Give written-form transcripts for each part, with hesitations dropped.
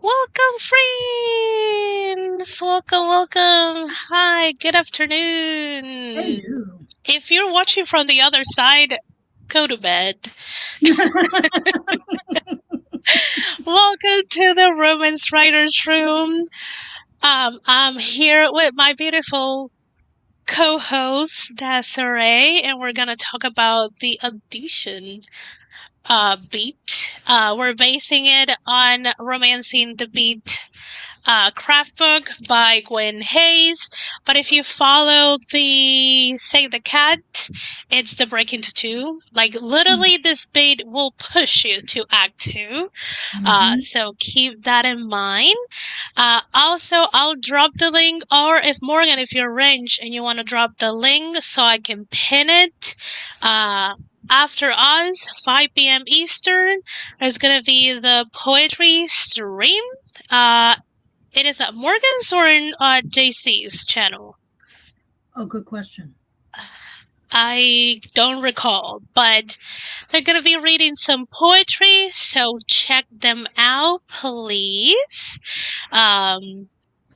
Welcome, friends! Welcome. Hi, good afternoon. Hello. If you're watching from the other side, go to bed. Welcome to the Romance Writers Room. I'm here with my beautiful co-host, Desiree, and we're gonna talk about the Adhesion beat. We're basing it on Romancing the Beat craft book by Gwen Hayes. But if you follow the Save the Cat, it's the break into two. Like literally, this bait will push you to Act 2. Mhm. So keep that in mind. Also, I'll drop the link, or if Morgan, if you're Range and you want to drop the link so I can pin it. After us, 5 p.m. Eastern, there's gonna be the poetry stream. It is at Morgan's or in JC's channel? Oh, good question. I don't recall, but they're going to be reading some poetry, so check them out, please. And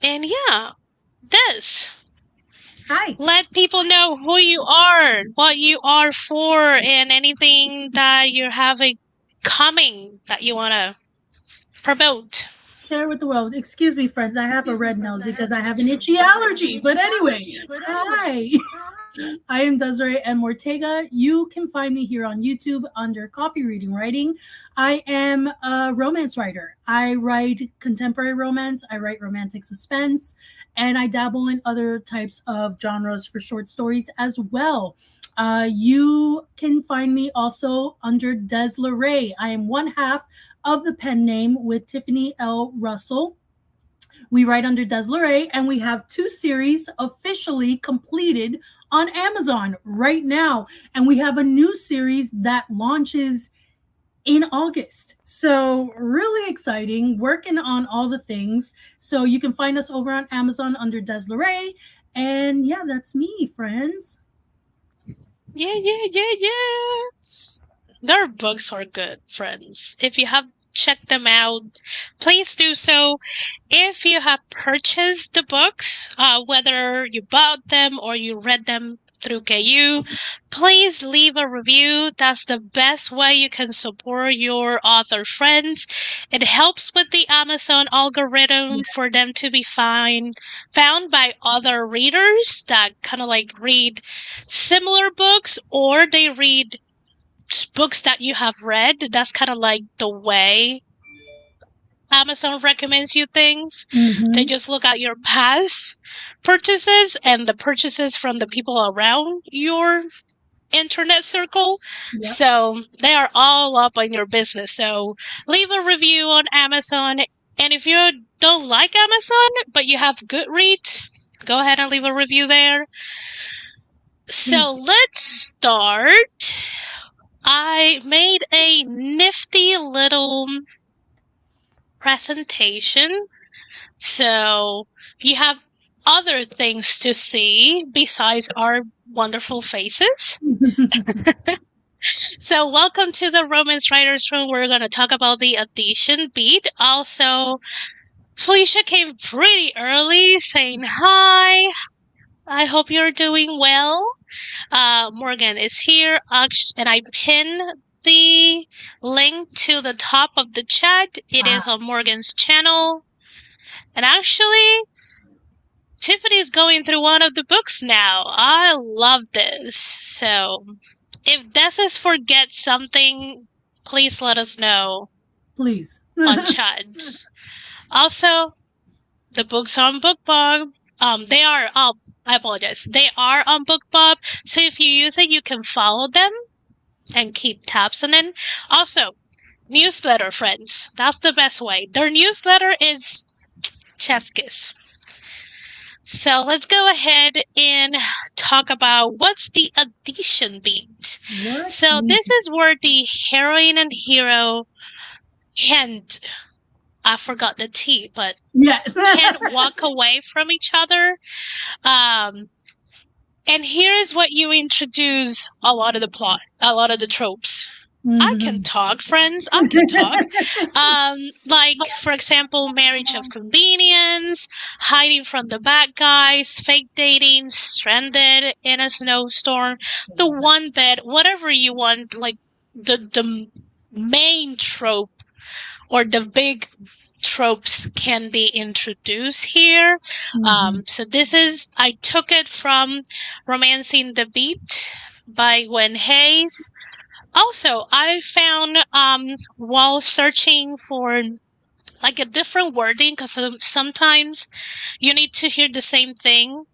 yeah, this. Hi. Let people know who you are, what you are for, and anything that you're having coming that you want to promote. Share with the world. Excuse me, friends. I have a red nose because I have an itchy allergy. But anyway, hi. I am Desiree M. Ortega. You can find me here on YouTube under Coffee Reading Writing. I am a romance writer. I write contemporary romance, I write romantic suspense, and I dabble in other types of genres for short stories as well. You can find me also under Des LeRae. I am one half of the pen name with Tiffany L. Russell. We write under Des LeRae, and we have two series officially completed on Amazon right now. And we have a new series that launches in August. So, really exciting, working on all the things. So, you can find us over on Amazon under Des LeRae. And yeah, that's me, friends. Yes. Their books are good, friends. If you have checked them out, please do so. If you have purchased the books, whether you bought them or you read them through KU, please leave a review. That's the best way you can support your author friends. It helps with the Amazon algorithm for them to be found by other readers that kind of like read similar books, or they read books that you have read. That's kind of like the way Amazon recommends you things. They Mm-hmm. just look at your past purchases and the purchases from the people around your internet circle. Yep. So they are all up on your business. So leave a review on Amazon. And if you don't like Amazon, but you have Goodreads, go ahead and leave a review there. So let's start. I made a nifty little presentation. So you have other things to see besides our wonderful faces. So welcome to the Romance Writers Room. We're going to talk about the Adhesion beat. Also, Felicia came pretty early saying hi. I hope you're doing well. Morgan is here, and I pinned the link to the top of the chat. It is on Morgan's channel. And actually, Tiffany's going through one of the books now. I love this. So, if this is Forget Something, please let us know Please. on chat. Also, the books are on BookBob. They are I apologize. They are on BookBob, so if you use it, you can follow them and keep tabs on it. Also, newsletter friends. That's the best way. Their newsletter is Chef Kiss. So let's go ahead and talk about what's the adhesion beat. So this is where the heroine and hero can't, I forgot the T, but Yes. can't walk away from each other. And here is what you introduce a lot of the plot, a lot of the tropes. I can Mhm. talk, friends. I can talk. Like, for example, marriage of convenience, hiding from the bad guys, fake dating, stranded in a snowstorm, the one bed, whatever you want. Like the main trope or the big tropes can be introduced here. Mhm. So this is I took it from *Romancing the Beat* by Gwen Hayes. Also, I found while searching for like a different wording, because sometimes you need to hear the same thing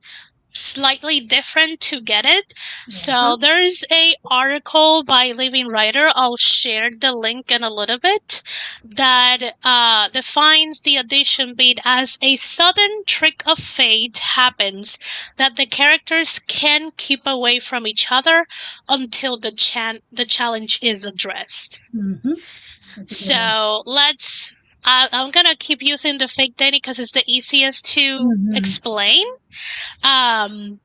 slightly different to get it. Uh-huh. So there's a article by Living Writer. I'll share the link in a little bit, that defines the addition beat as a sudden trick of fate happens that the characters can keep away from each other until the challenge is addressed. Mhm. That's a good one. So I'm gonna keep using the fake dating because it's the easiest to Mhm. explain. Um,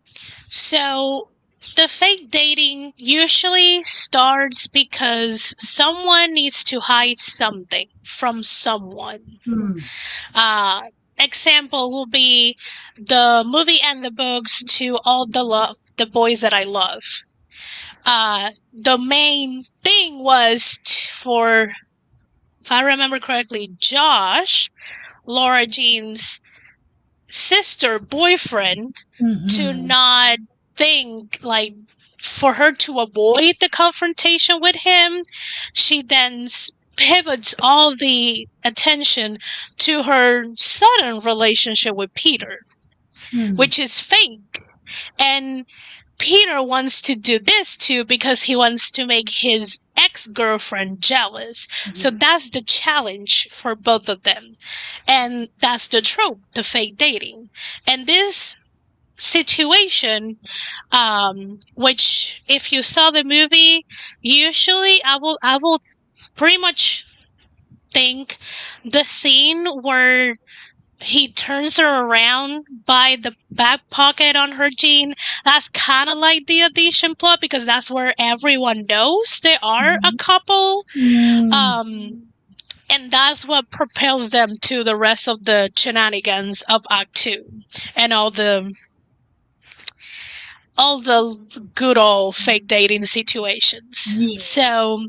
so the fake dating usually starts because someone needs to hide something from someone. Mm. Uh, Example will be the movie and the books to All the Boys That I Love. The main thing was for, if I remember correctly, Josh, Laura Jean's sister boyfriend, to Mhm. not think like, for her to avoid the confrontation with him, she then pivots all the attention to her sudden relationship with Peter, Mm. which is fake. And Peter wants to do this too because he wants to make his ex-girlfriend jealous. So Yeah. that's the challenge for both of them. And that's the trope, the fake dating. And this situation, which if you saw the movie, usually I will pretty much think the scene where he turns her around by the back pocket on her jean, that's kind of like the audition plot, because that's where everyone knows they are a Mhm. couple. Mm. um and that's what propels them to the rest of the shenanigans of Act 2 and all the good old fake dating situations. Yeah. So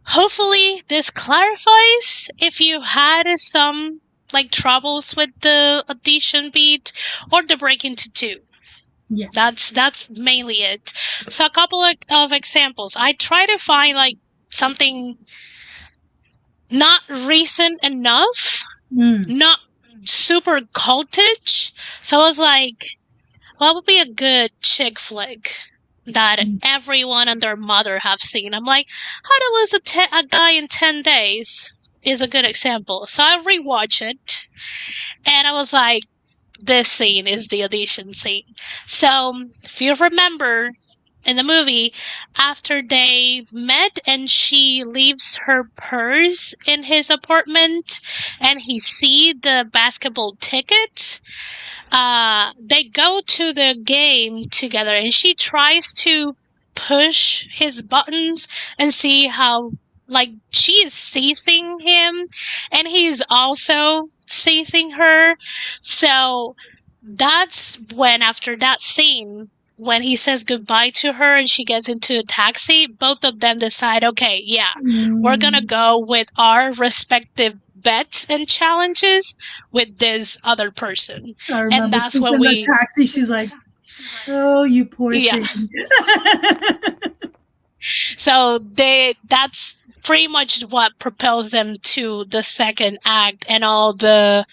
hopefully this clarifies if you had some like troubles with the audition beat or the break into two. Yes. That's mainly it. So a couple of examples. I try to find like something not recent enough, Mm. not super cultish. So I was like, what would be a good chick flick that Mm. everyone and their mother have seen? I'm like, How to Lose a Guy in 10 Days is a good example. So I rewatch it, and I was like, this scene is the audition scene. So if you remember in the movie, after they met and she leaves her purse in his apartment and he see the basketball tickets, they go to the game together and she tries to push his buttons and see how, like, she is seizing him and he's also seizing her. So that's when, after that scene, when he says goodbye to her and she gets into a taxi, both of them decide, okay, yeah, we're gonna Mm. go with our respective bets and challenges with this other person. I And remember that's she's when in the we, taxi. She's like, "Oh, you poor yeah. thing." So that's pretty much what propels them to the second act and all the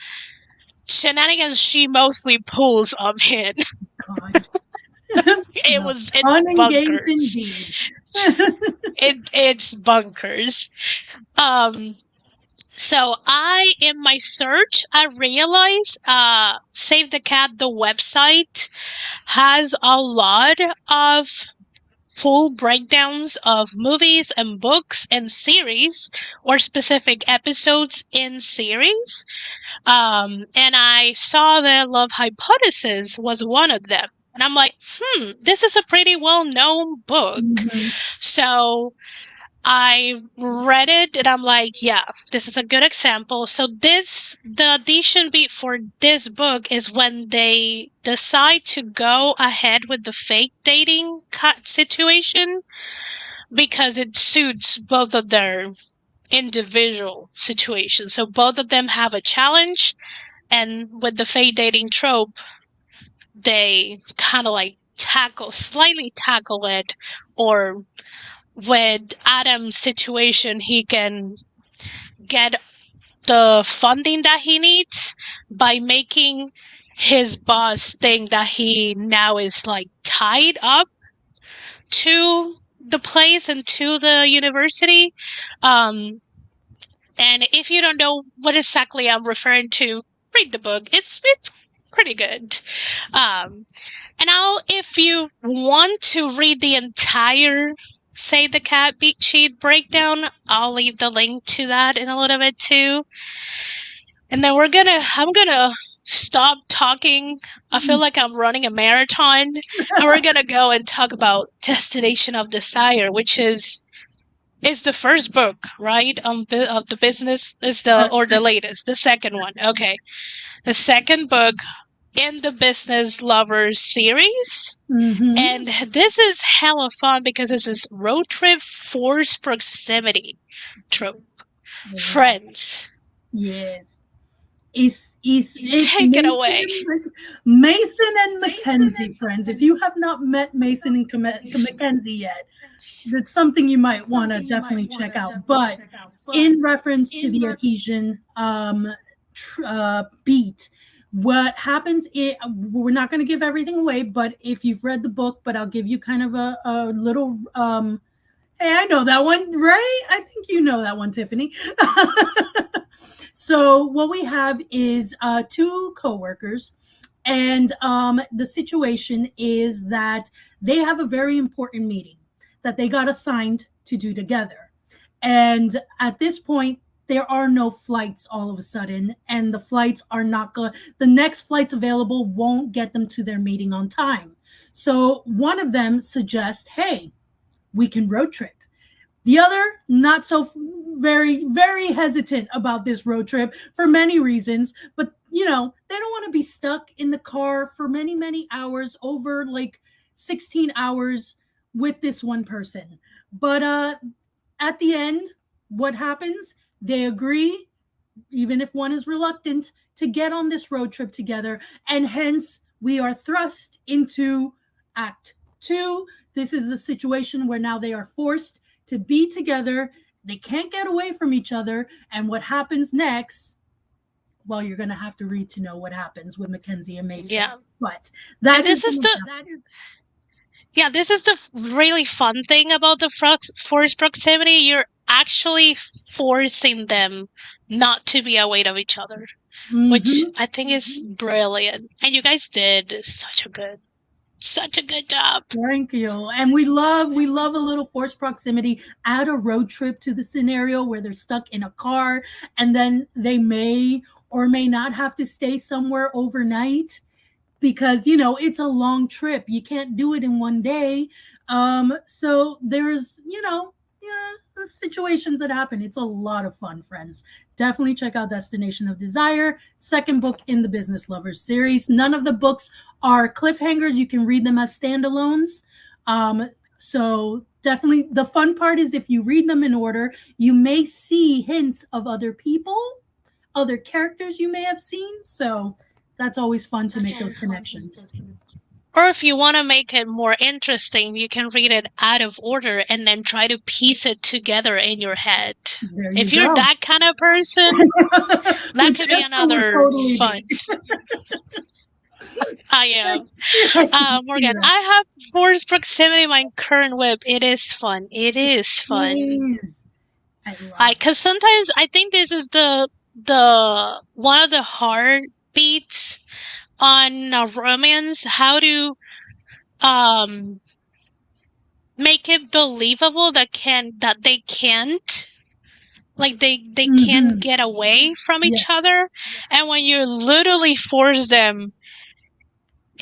shenanigans she mostly pulls on him. God. No. It's Fun and games bunkers. indeed. It's bunkers. Um so I, in my search, I realized Save the Cat, the website, has a lot of full breakdowns of movies and books and series, or specific episodes in series. And I saw that Love Hypothesis was one of them. And I'm like, this is a pretty well known book. Mhm. So I read it and I'm like, yeah, this is a good example. So the addition beat for this book is when they decide to go ahead with the fake dating situation because it suits both of their individual situations. So both of them have a challenge, and with the fake dating trope, they kind of like slightly tackle it, or with Adam's situation, he can get the funding that he needs by making his boss think that he now is like tied up to the place and to the university. Um, and if you don't know what exactly I'm referring to, read the book. It's pretty good. And now, if you want to read the entire Save the Cat Beat Sheet breakdown, I'll leave the link to that in a little bit too. And then I'm gonna stop talking. I feel like I'm running a marathon, and we're gonna go and talk about Destination of Desire, which is the first book, right? Of the business is the latest, the second one. Okay, the second book in the Business Lovers series. And this is hella fun because this is road trip force proximity trope. Friends. Yes. It's Take it away. Mason and Mackenzie, friends. If you have not met Mason and Mackenzie yet, that's something you might want to definitely check out. But in reference to the Adhesion beat, what happens we're not going to give everything away, but if you've read the book, but I'll give you kind of a little hey, I know that one, right? I think you know that one, Tiffany. So what we have is two coworkers, and the situation is that they have a very important meeting that they got assigned to do together. And at this point, there are no flights all of a sudden, and the flights are not going. The next flights available won't get them to their meeting on time. So one of them suggests, "Hey, we can road trip." The other, not so very, very hesitant about this road trip for many reasons. But, they don't want to be stuck in the car for many, many hours, over like 16 hours with this one person. But at the end, what happens? They agree, even if one is reluctant, to get on this road trip together. And hence, we are thrust into Act 2. This is the situation where now they are forced to be together. They can't get away from each other. And what happens next? Well, you're going to have to read to know what happens with Mackenzie and Mason. Yeah. But this is the really fun thing about the force proximity. You're actually forcing them not to be away of each other, which I think is brilliant. And you guys did such a good job. Thank you. And we love a little forced proximity. Add a road trip to the scenario where they're stuck in a car, and then they may or may not have to stay somewhere overnight because it's a long trip. You can't do it in one day. So there's the situations that happen. It's a lot of fun, friends. Definitely check out Destination of Desire, second book in the Business Lovers series. None of the books are cliffhangers. You can read them as standalones. So definitely the fun part is if you read them in order, you may see hints of other people, other characters you may have seen. So that's always fun to make those connections. Or if you want to make it more interesting, you can read it out of order and then try to piece it together in your head. If you're that kind of person, that could be another fun. I am. Morgan, I have force proximity in my current whip. It is fun. It is fun. Because sometimes I think this is the one of the hard beats on a romance, how to make it believable that they can't, like they can't get away from each other. And when you literally force them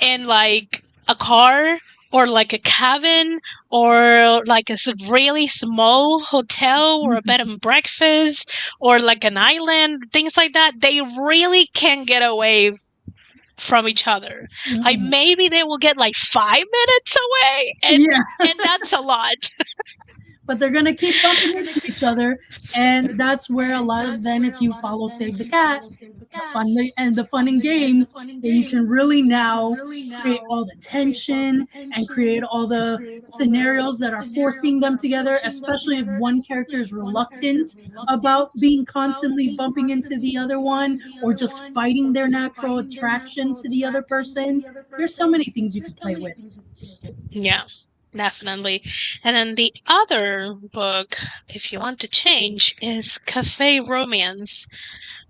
in like a car or like a cabin, or like a really small hotel or a bed and breakfast, or like an island, things like that, they really can get away from each other. Like Mm. maybe they will get like 5 minutes away, Yeah, and that's a lot. but they're gonna keep bumping into each other, and that's where a lot of then, if you follow Save the Cat, the fun and the fun and games, that you can really now create all the tension and create all the scenarios that are forcing them together, especially if one character is reluctant about being constantly bumping into the other one or just fighting their natural attraction to the other person. There's so many things you could play with. Yeah, definitely. And then the other book, if you want to change, is Cafe Romance,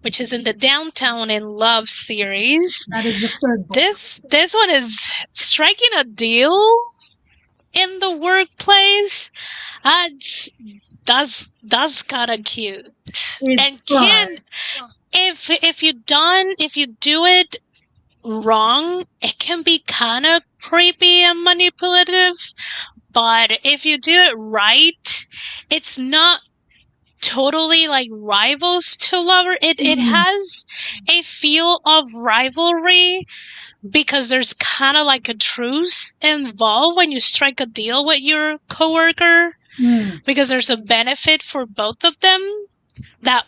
which is in the Downtown in Love series. That is the third book. This one is striking a deal in the workplace. That's kind of cute, It's and fun. can, if you do it wrong, it can be kind of creepy and manipulative. But if you do it right, it's not totally like rivals to lover. It Mm. has a feel of rivalry because there's kind of like a truce involved when you strike a deal with your coworker, Mm. because there's a benefit for both of them that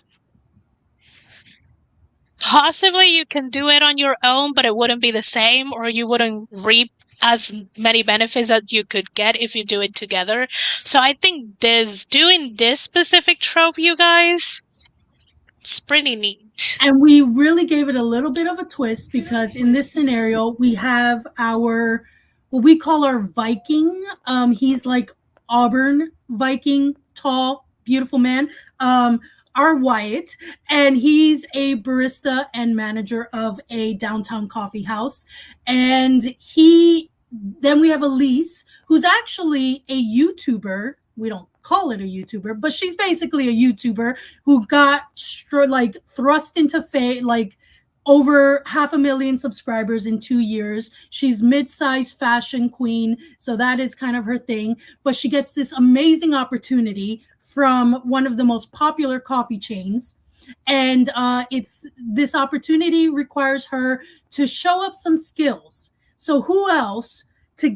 possibly you can do it on your own, but it wouldn't be the same, or you wouldn't reap as many benefits that you could get if you do it together. So I think doing this specific trope, you guys, it's pretty neat. And we really gave it a little bit of a twist because in this scenario, we have our, what we call our Viking. He's like Auburn Viking, tall, beautiful man. Our Wyatt, and he's a barista and manager of a downtown coffee house. And then we have Elise, who's actually a YouTuber. We don't call it a YouTuber, but she's basically a YouTuber who got like thrust into fame, like over 500,000 subscribers in 2 years. She's mid-sized fashion queen, so that is kind of her thing. But she gets this amazing opportunity from one of the most popular coffee chains, and it's this opportunity requires her to show up some skills. So who else to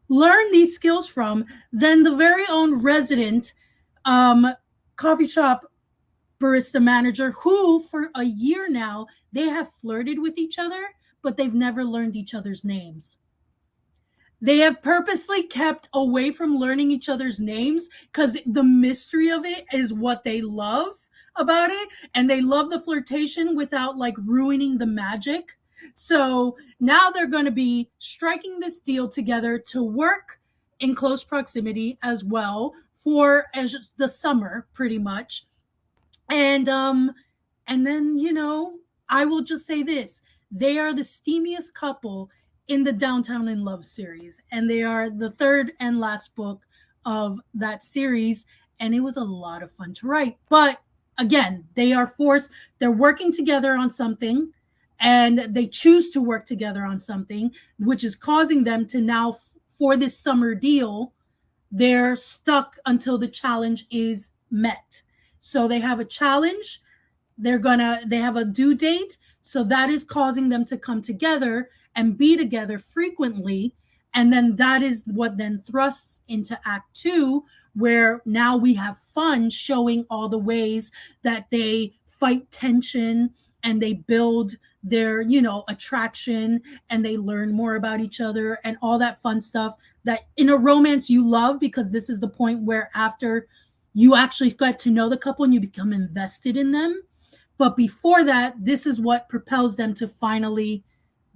learn these skills from than the very own resident coffee shop barista manager, who for a year now they have flirted with each other, but they've never learned each other's names. They have purposely kept away from learning each other's names because the mystery of it is what they love about it, and they love the flirtation without like ruining the magic. So now they're going to be striking this deal together to work in close proximity as well for as the summer, pretty much. And then, I will just say this: they are the steamiest couple in the Downtown in Love series, and they are the third and last book of that series, and it was a lot of fun to write. But again, they're working together on something, and they choose to work together on something, which is causing them to now, for this summer deal, they're stuck until the challenge is met. So they have a challenge, they have a due date, so that is causing them to come together and be together frequently. And then that is what then thrusts into Act 2, where now we have fun showing all the ways that they fight tension and they build their, attraction, and they learn more about each other and all that fun stuff that in a romance you love, because this is the point where after you actually get to know the couple and you become invested in them. But before that, this is what propels them to finally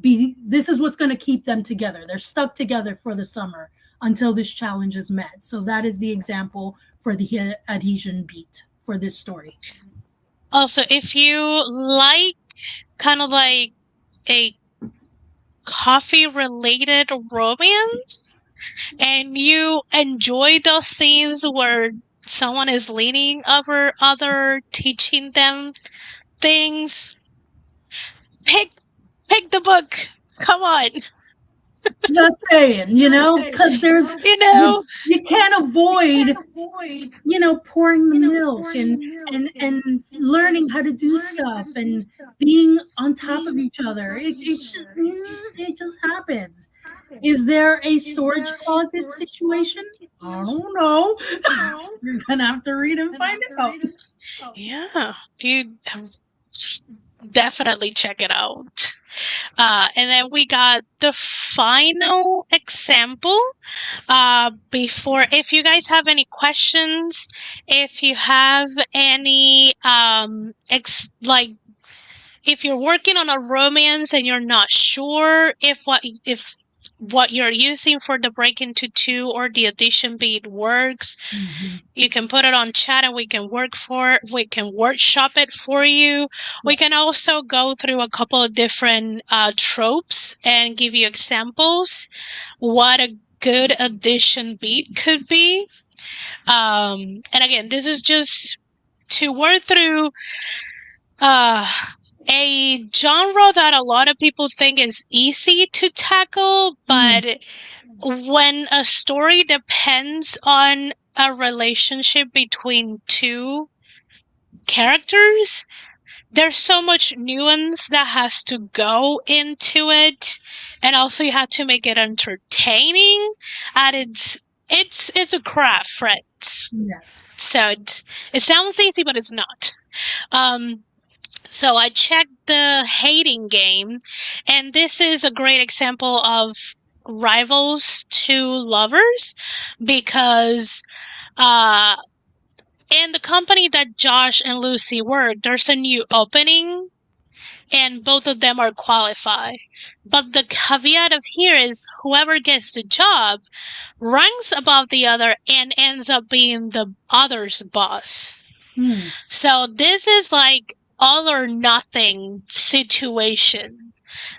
this is what's going to keep them together. They're stuck together for the summer until this challenge is met. So that is the example for the adhesion beat for this story. Also, if you like kind of like a coffee related romance and you enjoy those scenes where someone is leaning over other, teaching them things, pick the book. Come on. Just saying, because You you, know? you can't avoid, pouring the milk and learning how to do stuff and being on top of each other. It just happens. Is there a storage closet situation? I don't know. You're gonna have to read and find out. Yeah, dude, definitely check it out. And then we got the final example. Before, if you guys have any questions, if you have any, like, if you're working on a romance and you're not sure if what you're using for the break into two or the addition beat works, Mhm. you can put it on chat and we can workshop it for you. We can Yes. also go through a couple of different tropes and give you examples what a good addition beat could be. And again, this is just to work through uh a genre that a lot of people think is easy to tackle, Mm, but when a story depends on a relationship between two characters, there's so much nuance that has to go into it, and also you have to make it entertaining. And it's a craft, friends. yes. So it sounds easy, but it's not. Um, so I checked the hating game, and this is a great example of rivals to lovers because in the company that Josh and Lucy work, there's a new opening and both of them are qualified. But the caveat of here is whoever gets the job ranks above the other and ends up being the other's boss. Mm, So this is like all or nothing situation.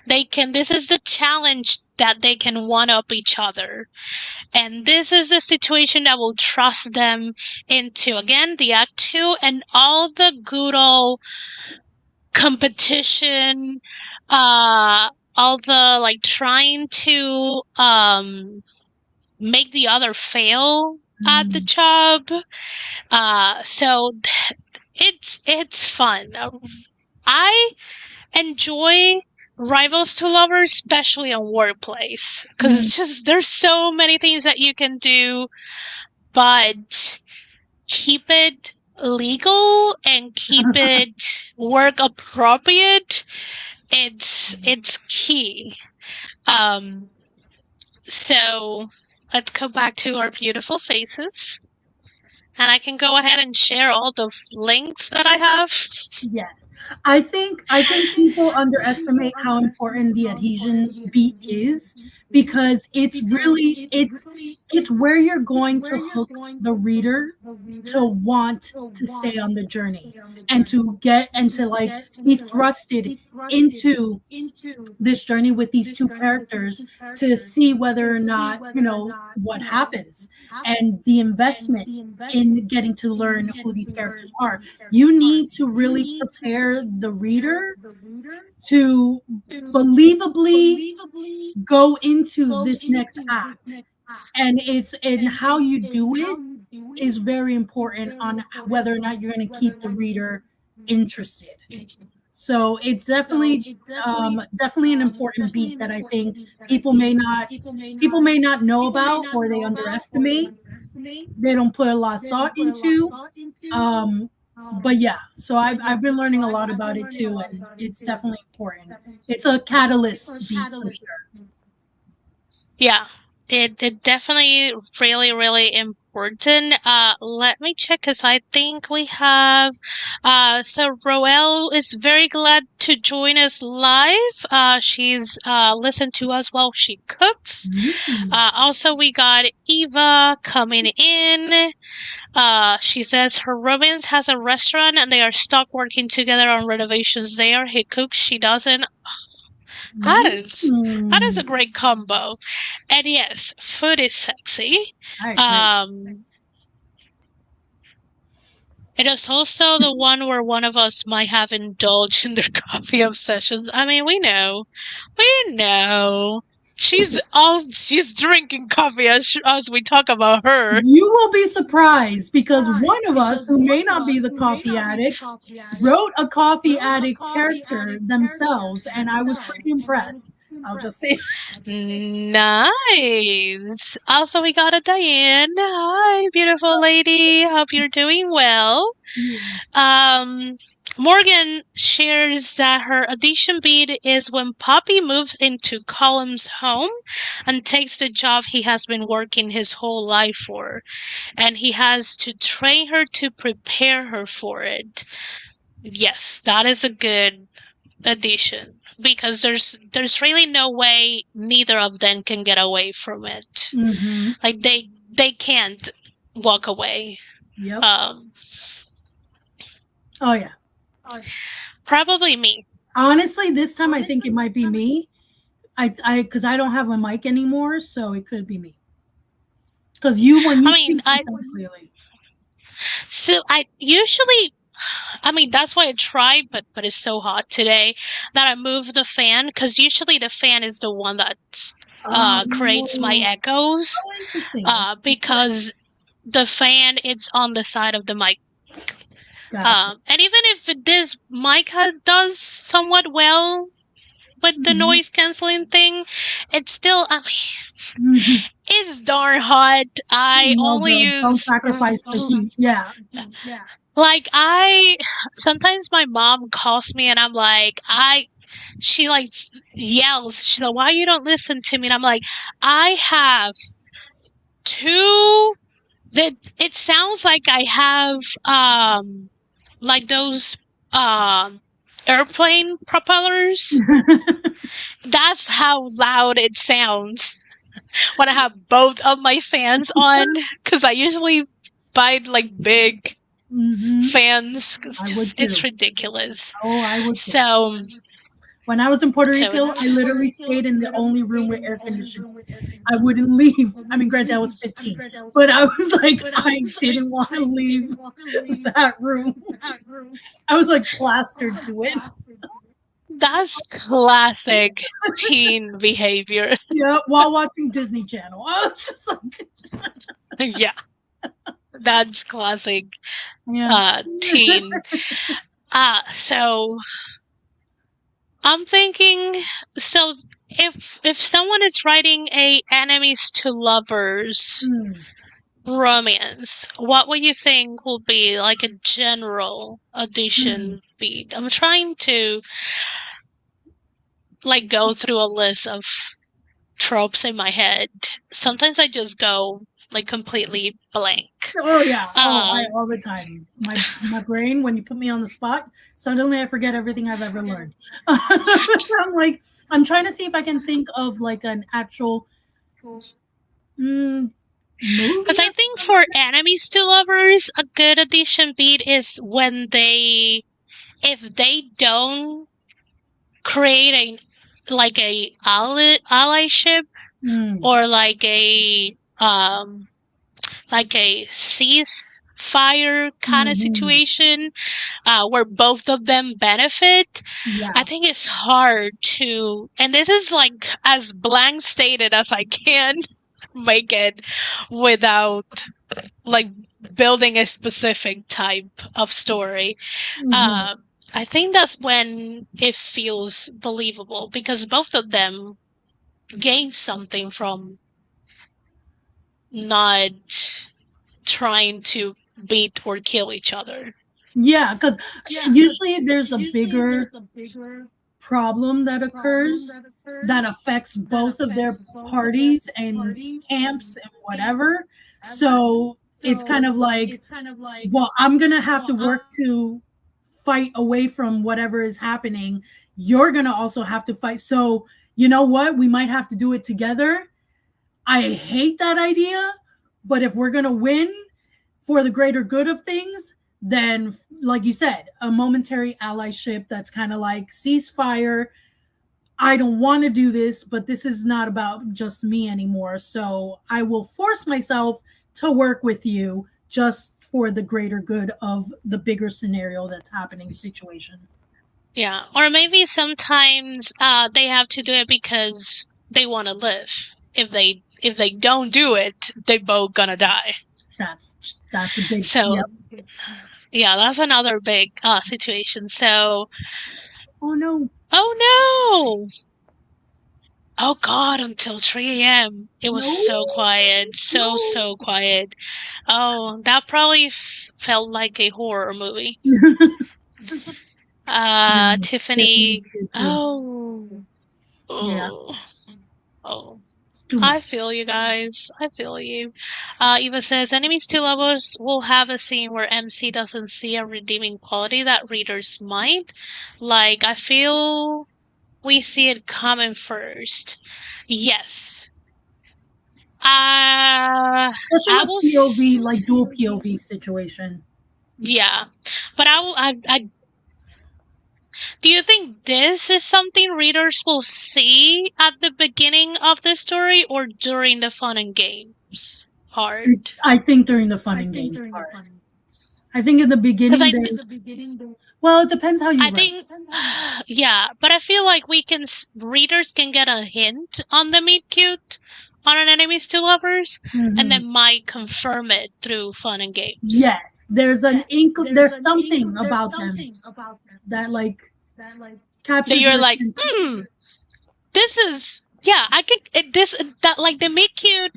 This is the challenge that they can one up each other. And this is the situation that will trust them into, again, the act two and all the good old competition, all the like trying to make the other fail at the mm, job. So it's fun. I enjoy rivals to lovers, especially on workplace, because mm. it's just there's so many things that you can do, but keep it legal and keep it work appropriate. It's key. Um, so let's go back to our beautiful faces, and I can go ahead and share all the links that I have. Yes. I think people underestimate how important the adhesion beat is, because it's where you're going to hook the reader to want to stay on the journey and to get and to like be thrusted into this journey with these two characters to see whether or not, what happens, and the investment in getting to learn who these characters are. You need to really prepare the reader to believably go into this next act. And how you do it is very important on whether or not you're going to keep the reader interested. So it's definitely an important beat that I think people may not know about, or they underestimate. They don't put a lot of thought into. Um, but yeah, so I've been learning a lot about it too, and it's definitely important. It's a catalyst beat for sure. Yeah, it definitely really important. Let me check because I think we have. So Roel is very glad to join us live. She's listened to us while she cooks. Also, we got Eva coming in. She says her romance has a restaurant and they are stuck working together on renovations there. He cooks, she doesn't. That is a great combo. And yes, food is sexy. I agree. Um, it is also the one where one of us might have indulged in their coffee obsessions. I mean, we know. We know. she's drinking coffee as we talk about her. You will be surprised because one of us, who may not be the coffee addict, wrote a coffee addict character themselves, and I was pretty impressed. I'll just say, Nice. Also, we got a Diane. Hi, beautiful lady. Hope you're doing well. Um, Morgan shares that her audition beat is when Poppy moves into Colum's home and takes the job he has been working his whole life for, and he has to train her to prepare her for it. Yes, that is a good addition because there's really no way neither of them can get away from it. Like they can't walk away. yep. Um, Oh yeah. Probably me. Honestly, this time I think it might be me. Because I don't have a mic anymore, so it could be me. Because when you I mean, speak, you sound clearly. so I usually, I mean, that's why I try, but it's so hot today that I move the fan because usually the fan is the one that creates my echoes. Interesting. Because the fan it's on the side of the mic. Gotcha. And even if this mic does somewhat well with the noise canceling thing, it's still, I mean, it's darn hot. I only use. Don't sacrifice the heat. Yeah. Like, sometimes my mom calls me and I'm like, she like yells. She's like, why you don't listen to me? And I'm like, I have two, that it sounds like I have, like those, airplane propellers. That's how loud it sounds when I have both of my fans on, because I usually buy like big fans. It's ridiculous. Oh, I would. So when I was in Puerto Rico, I literally stayed in the only room with air conditioning. I wouldn't leave. I mean, granted, I was 15, but I was like, I didn't want to leave that room. I was like plastered to it. That's classic teen behavior. Yeah, while watching Disney Channel. I was just like, yeah, that's classic teen. So I'm thinking, so if someone is writing a enemies to lovers romance, what would you think will be like a general audition beat? I'm trying to like go through a list of tropes in my head. Sometimes I just go like completely blank. Oh yeah, all the time. My brain, when you put me on the spot, suddenly I forget everything I've ever learned. I'm trying to see if I can think of like an actual movie. Because I think for enemies to lovers, a good audition beat is when if they don't create a allyship or like a ceasefire kind of situation where both of them benefit. I think it's hard to, and this is like as blank stated as I can make it without like building a specific type of story. I think that's when it feels believable because both of them gain something from not trying to beat or kill each other. Yeah, because usually there's a bigger problem that occurs that affects both of their parties and camps and whatever. So it's kind of like, well, I'm going to have to work to fight away from whatever is happening. You're going to also have to fight. So you know what? We might have to do it together. I hate that idea, but if we're going to win for the greater good of things, then, like you said, a momentary allyship that's kind of like ceasefire. I don't want to do this, but this is not about just me anymore. So I will force myself to work with you just for the greater good of the bigger scenario that's happening situation. Yeah, or maybe sometimes they have to do it because they want to live. If they don't do it, they both gonna die. That's a big. So Yep. yeah, that's another big situation. So Oh no. oh no. Oh God, until 3 a.m. It was No. so quiet. No. So quiet. Oh, that probably felt like a horror movie. Yeah, Tiffany. Tiffany's here too. Oh. Yeah, Oh. Oh. it's too I much. feel you guys. I feel you. Eva says enemies to lovers will have a scene where MC doesn't see a redeeming quality that readers might. Like, I feel we see it coming first. Yes. Especially I with will. POV, like dual POV situation. Yeah, but do you think this is something readers will see at the beginning of the story or during the fun and games part? I think during the fun and games part. I think in the Because beginning, well, it depends how you I write. think, yeah, but I feel like readers can get a hint on the meet cute on an enemies to lovers, and then might confirm it through fun and games. Yes, there's there's something about them that like captures That you're your like, attention. this is yeah. I could this that like the meet cute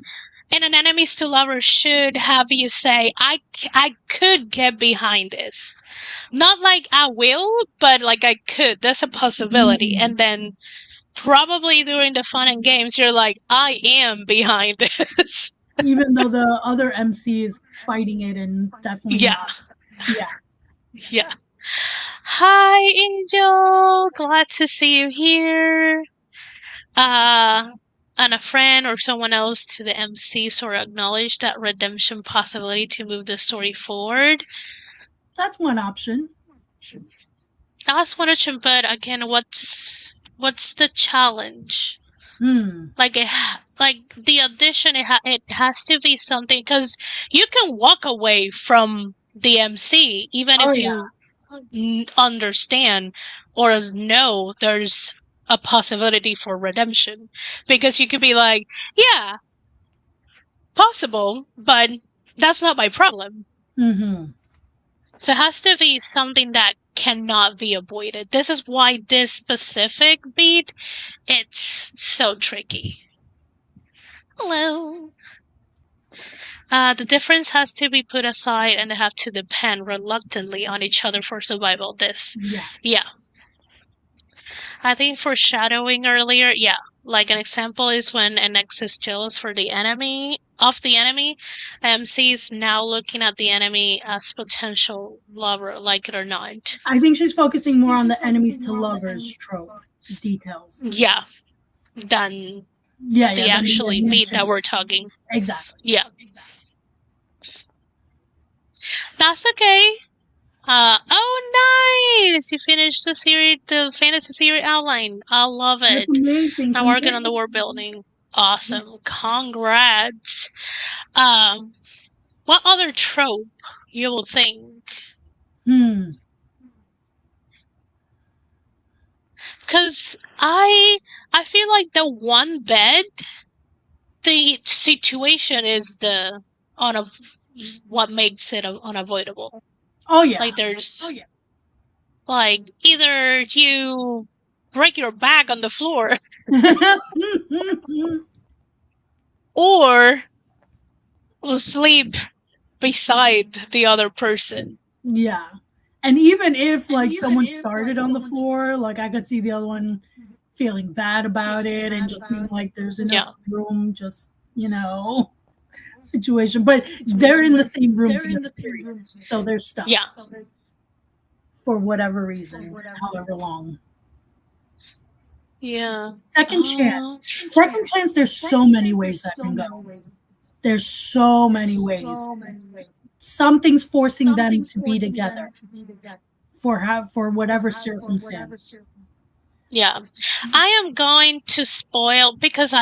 and an enemies to lovers should have you say, I could get behind this. Not like I will, but like I could. That's a possibility. And then probably during the fun and games, you're like, I am behind this. Even though the other MC is fighting it and definitely Yeah. not. Yeah. Yeah. Hi, Angel. Glad to see you here. And a friend or someone else to the MC sort of acknowledge that redemption possibility to move the story forward. That's one option. That's one option, but again, what's the challenge? Like the audition, it has to be something because you can walk away from the MC even if you understand or know there's a possibility for redemption, because you could be like, yeah, possible, but that's not my problem. So it has to be something that cannot be avoided. This is why this specific beat, it's so tricky. Hello. The difference has to be put aside and they have to depend reluctantly on each other for survival. This. Yeah. I think foreshadowing earlier, yeah. Like an example is when an ex is jealous for the enemy of the enemy. MC is now looking at the enemy as potential lover, like it or not. I think she's focusing more on the enemies to lovers trope details. Yeah. Than the actually beat that we're talking. Exactly. Yeah. That's okay. Oh, nice! You finished the fantasy series outline. I love it. That's amazing. I'm working on the world building. Awesome. Congrats. What other trope you will think? Because I feel like the one bed, the situation is what makes it unavoidable. Oh yeah. Like there's like either you break your back on the floor or will sleep beside the other person. Yeah. And even if like someone started on the floor, like I could see the other one feeling bad about it and just being like there's enough room, just situation. But they're in the same room together, period. So they're stuck. Yeah. For whatever reason, however long. Yeah. Second chance. Second chance, there's so many ways that can go. There's so many ways. Something's forcing them to be together for whatever circumstance. Yeah. I am going to spoil because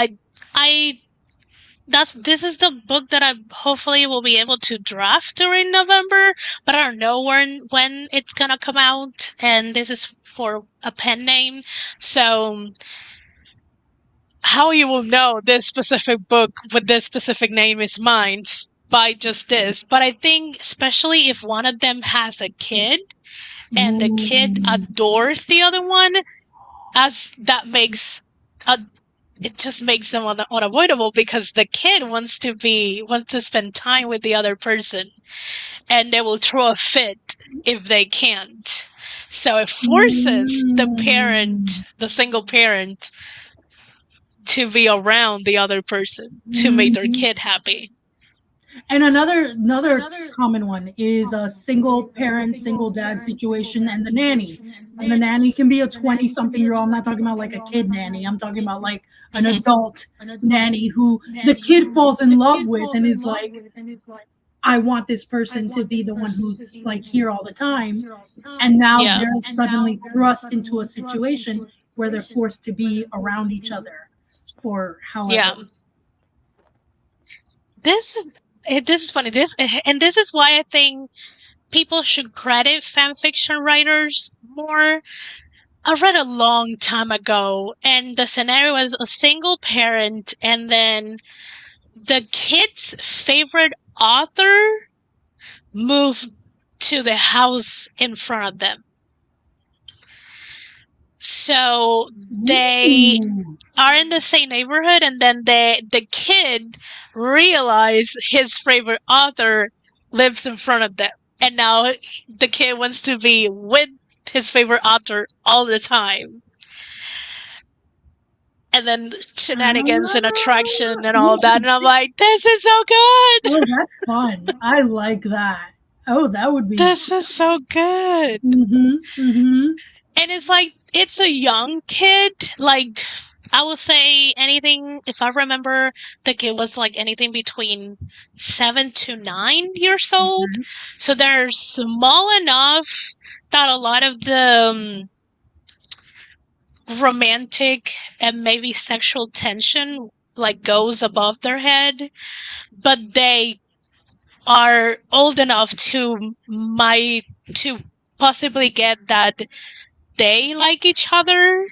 this is the book that I hopefully will be able to draft during November, but I don't know when it's gonna come out, and this is for a pen name. So how you will know this specific book with this specific name is mine by just this. But I think, especially if one of them has a kid and the kid Mm. adores the other one, as that makes a it just makes them unavoidable because the kid wants to spend time with the other person, and they will throw a fit if they can't. So it forces Mm. the single parent, to be around the other person to make their Mhm. kid happy. And another common one is a single parent, single dad situation and the nanny. And the nanny can be a 20 something year old. I'm not talking about like a kid nanny. I'm talking about like an Mhm. adult nanny who the kid falls in love with and is like, I want this person to be the one who's like here all the time. And now Yeah. they're suddenly thrust into a situation where they're forced to be around each other for Yeah. however. This is funny. This is why I think people should credit fan fiction writers more. I read a long time ago, and the scenario was a single parent, and then the kid's favorite author moved to the house in front of them. So they Ooh. are in the same neighborhood, and then the kid realized his favorite author lives in front of them, and now the kid wants to be with his favorite author all the time, and then shenanigans and attraction and all that, Ooh. and I'm like, this is so good. Oh, that's fun. I like that. Oh, that would be. This is so good. Mhm. Mhm. And it's like, it's a young kid. Like, I will say anything, if I remember, the kid was like anything between 7 to 9 years old. Mhm. So they're small enough that a lot of the romantic and maybe sexual tension like goes above their head, but they are old enough to possibly get that they like each other.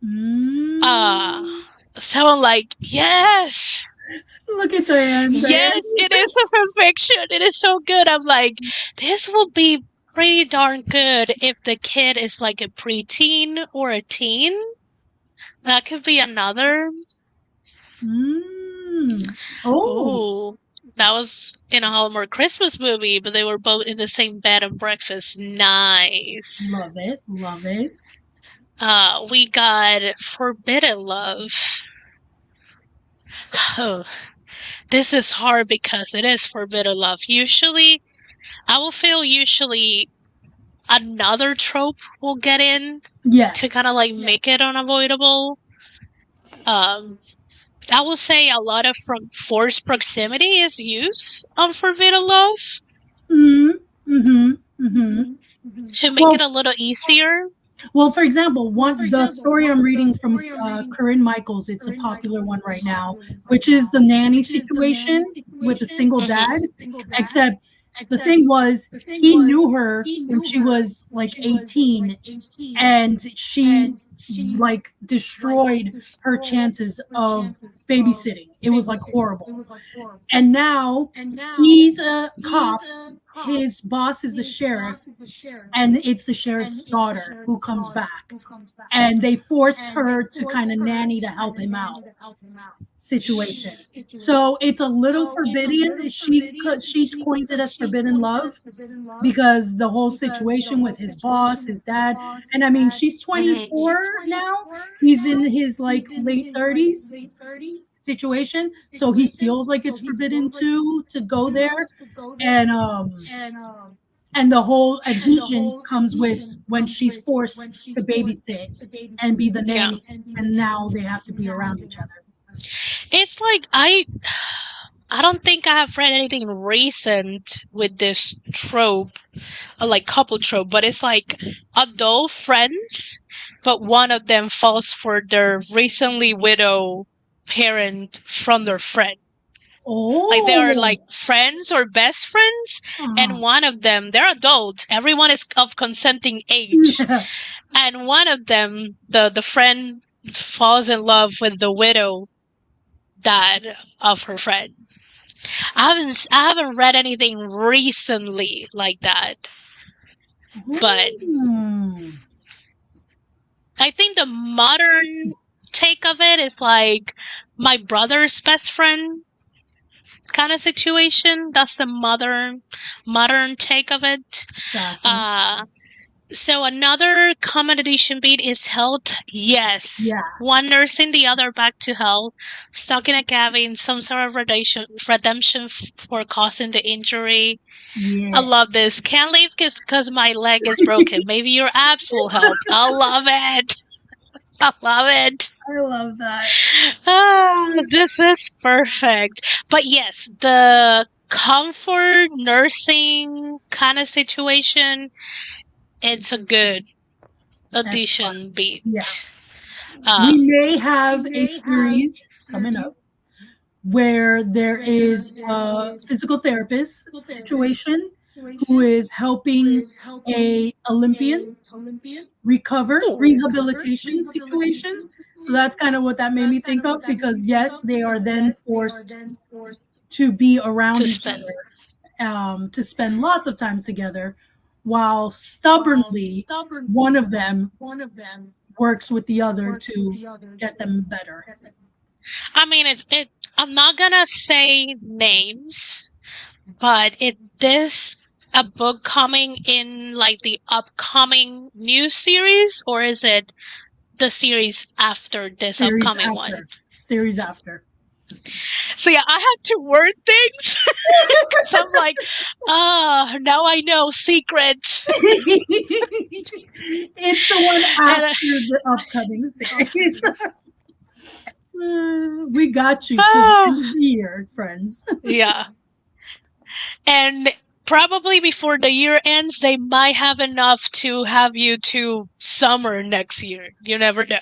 Uh Mm. so I'm like, yes, Look at Diane. Diane. yes, it is a fanfiction. It is so good. I'm like, this will be pretty darn good if the kid is like a preteen or a teen. That could be another. Mm. Oh, Oh, that was in a Hallmark Christmas movie, but they were both in the same bed and breakfast. love Nice. it. Love it. We got Forbidden Love. Oh, this is hard because it is Forbidden Love. Usually, I will feel usually another trope will get in to Yes. kind of like make it unavoidable. Um, I will say a lot of from forced proximity is used on Forbidden Love Mm. Mhm. Mhm. to make Well, it a little easier. well, for example, one the story I'm reading from Corinne Michaels, it's a popular one right now, which is the nanny situation with a single dad. Mhm. Except the thing was, he knew her when she was like 18, and she like destroyed her chances of babysitting. It was like horrible. And now he's a cop. His boss is the sheriff, and it's the sheriff's daughter who comes back, and they force her to kind of nanny to help him out situation. So it's a little forbidden. She coins it as forbidden love because the whole situation with his boss, his dad, and I mean she's Mhm. 24 now. He's in his like late 30s situation, so he feels like it's forbidden to go there, and and the whole adhesion comes with when she's forced to babysit and be the Yeah. nanny, and now they have to be around each other. It's like I don't think I have read anything recent with this trope, like couple trope, but it's like adult friends, but one of them falls for their recently widow parent from their friend. Like they are Oh. like friends or best friends, Uh-huh. and one of them, they're adult. Everyone is of consenting age, Yeah. and one of them, the friend falls in love with the widow dad of her friend. I haven't read anything recently like that, but Hmm. I think the modern take of it is like my brother's best friend kind of situation. That's the modern take of it. Gotcha. Uh so another common addition beat is health. Yes. Yeah. One nursing the other back to health, stuck in a cabin, some sort of redemption for causing the injury. I Yeah. love this. Can't leave because my leg is broken. Maybe your abs will help. I love it. I love it. I love that. This is perfect. But yes, the comfort nursing kind of situation, it's a good That's fun. addition beat. Yeah. We Um, may have a series coming up where there is a physical therapist situation who is helping a Olympian recover rehabilitation situation. So that's kind of what that made me think of because yes, they are then forced to be to around each spend. other, to spend lots of times together, while stubbornly one of them works with the other to get them better. I mean, it. I'm not gonna say names, but this a book coming in like the upcoming new series, or is it the series after this Series upcoming one? after. Series after. So yeah, I have to word things because I'm like, now I know secrets. It's the one And after the upcoming series. We got you to the end oh, of the year, friends. yeah, and probably before the year ends, they might have enough to have you to summer next year. You never know.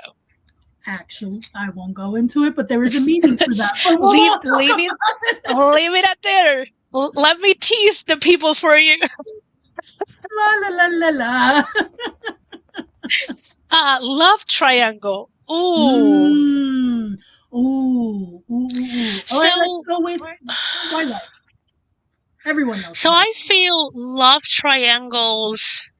Actually, I won't go into it, but there is a meaning for that. But we'll leave, not leave it, leave it at there. Let me tease the people for you. la la la la la. Love triangle. Ooh. Mm. Ooh, ooh, ooh, ooh. All right, let's So, go with Twilight. Everyone knows so Twilight. I feel love triangles.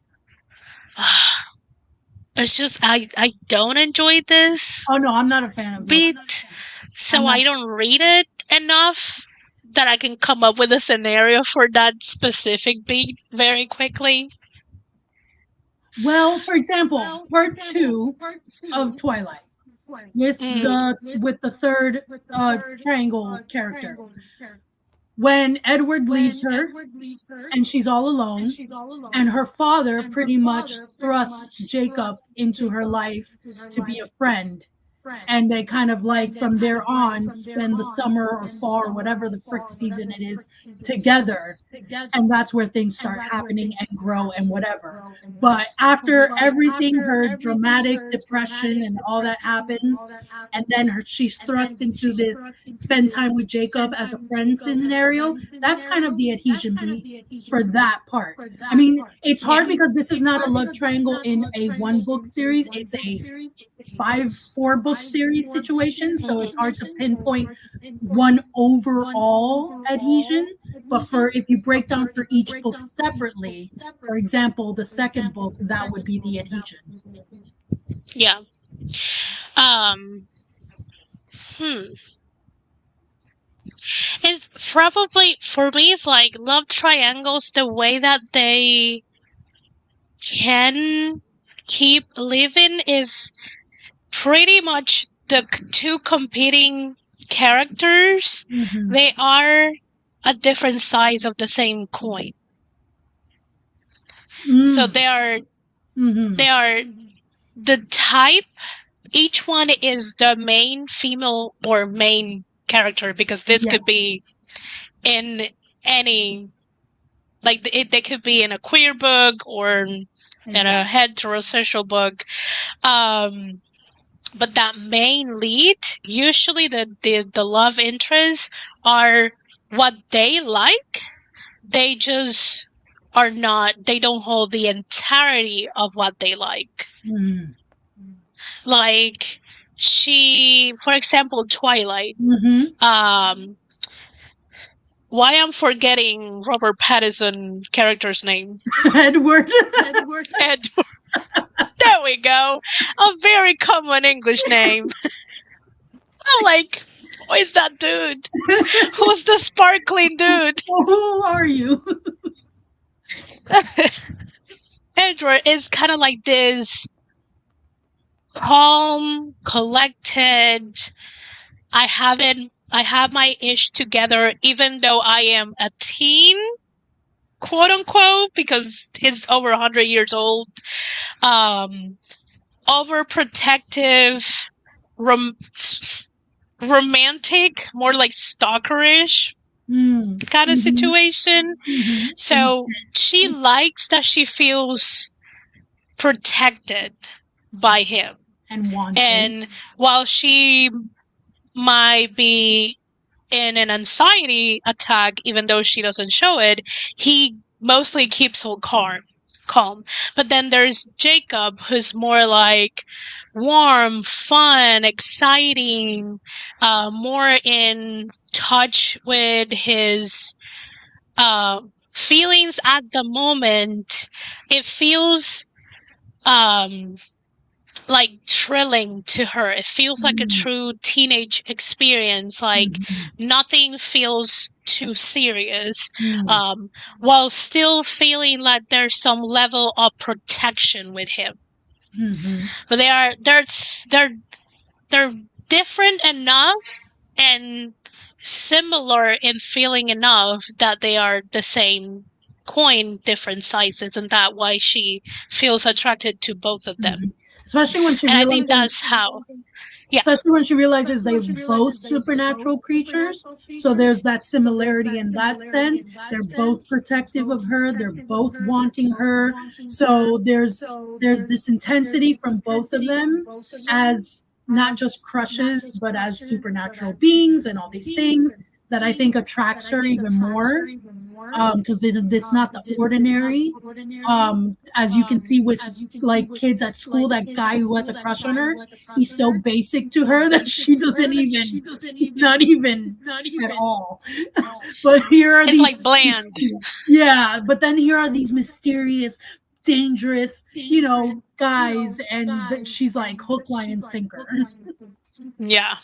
It's just I don't enjoy this Oh no, I'm not a fan of love. beat, I'm so not. I don't read it enough that I can come up with a scenario for that specific beat very quickly. Well, for example, part two of Twilight Mm, with the third triangle character. When Edward leaves her and she's all alone, and her father pretty much thrusts Jacob into her life to be a friend, and they kind of like from there on spend the summer or fall or whatever the frick season it is together, and that's where things start happening and grow and whatever. But after everything, her dramatic depression and all that happens, and then she's thrust into this spend time with Jacob as a friend scenario. That's kind of the adhesion beat for that part. I mean, it's hard yeah. because this is not a love triangle in a one book series. It's a 4 book series situation, so it's hard to pinpoint one overall adhesion. But for if you break down for each book separately, for example, the second book, that would be the adhesion. Yeah. Um. Hmm. It's probably for me. It's like love triangles. The way that they can keep living is pretty much the two competing characters. Mm-hmm. They are a different size of the same coin. So Mm. Mm-hmm. they are the type. Each one is the main female or main character because this Yeah. could be in any like they could be in a queer book or in a heterosexual book. Um, but that main lead, usually the love interests are what they like. They just are not. They don't hold the entirety of what they like. Mm. Like she, for example, Twilight. Mm-hmm. Why I'm forgetting Robert Pattinson character's name? Edward. Edward. There we go. A very common English name. I'm like, who is that dude? Who's the sparkling dude? Who are you? Edward is kind of like this calm, collected. I have my ish together, even though I am a teen, quote unquote, because he's over 100 years old. Um, Overprotective, rom- romantic, more like stalkerish kind of Mm-hmm. situation. Mm-hmm. So she likes that she feels protected by him. And wanted. And while she might be in an anxiety attack, even though she doesn't show it, he mostly keeps her calm. But then there's Jacob, who's more like warm, fun, exciting, more in touch with his feelings at the moment. It feels um, like thrilling to her. It feels like a true teenage experience. Like Mm-hmm. nothing feels too serious, Mm-hmm. while still feeling like there's some level of protection with him. Mm-hmm. But they're different enough and similar in feeling enough that they are the same coin, different sizes, and that why she feels attracted to both of them. Mm-hmm. Especially when she And I think realizes, that's how. Yeah. especially when she realizes they're both supernatural creatures. So there's that similarity in that sense. They're both protective of her. They're both wanting her. So there's this intensity from both of them as not just crushes, but as supernatural beings and all these things that I think attracts her even more because it's not the ordinary. As you can see with like kids at school, that guy who has a crush on her, he's so basic to her that she doesn't even, not even at all. But here are It's these, like bland. yeah. But then here are these mysterious, dangerous, guys, and she's like hook, line, and sinker. Yeah.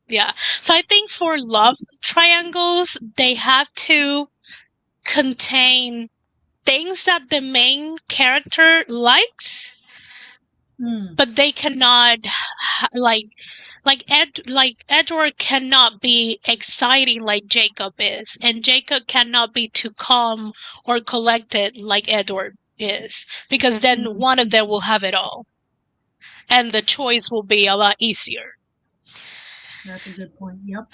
Yeah. So I think for love triangles, they have to contain things that the main character likes, Mm. but they cannot like Edward cannot be exciting like Jacob is, and Jacob cannot be too calm or collected like Edward is, because then one of them will have it all, and the choice will be a lot easier. That's a good point. Yep.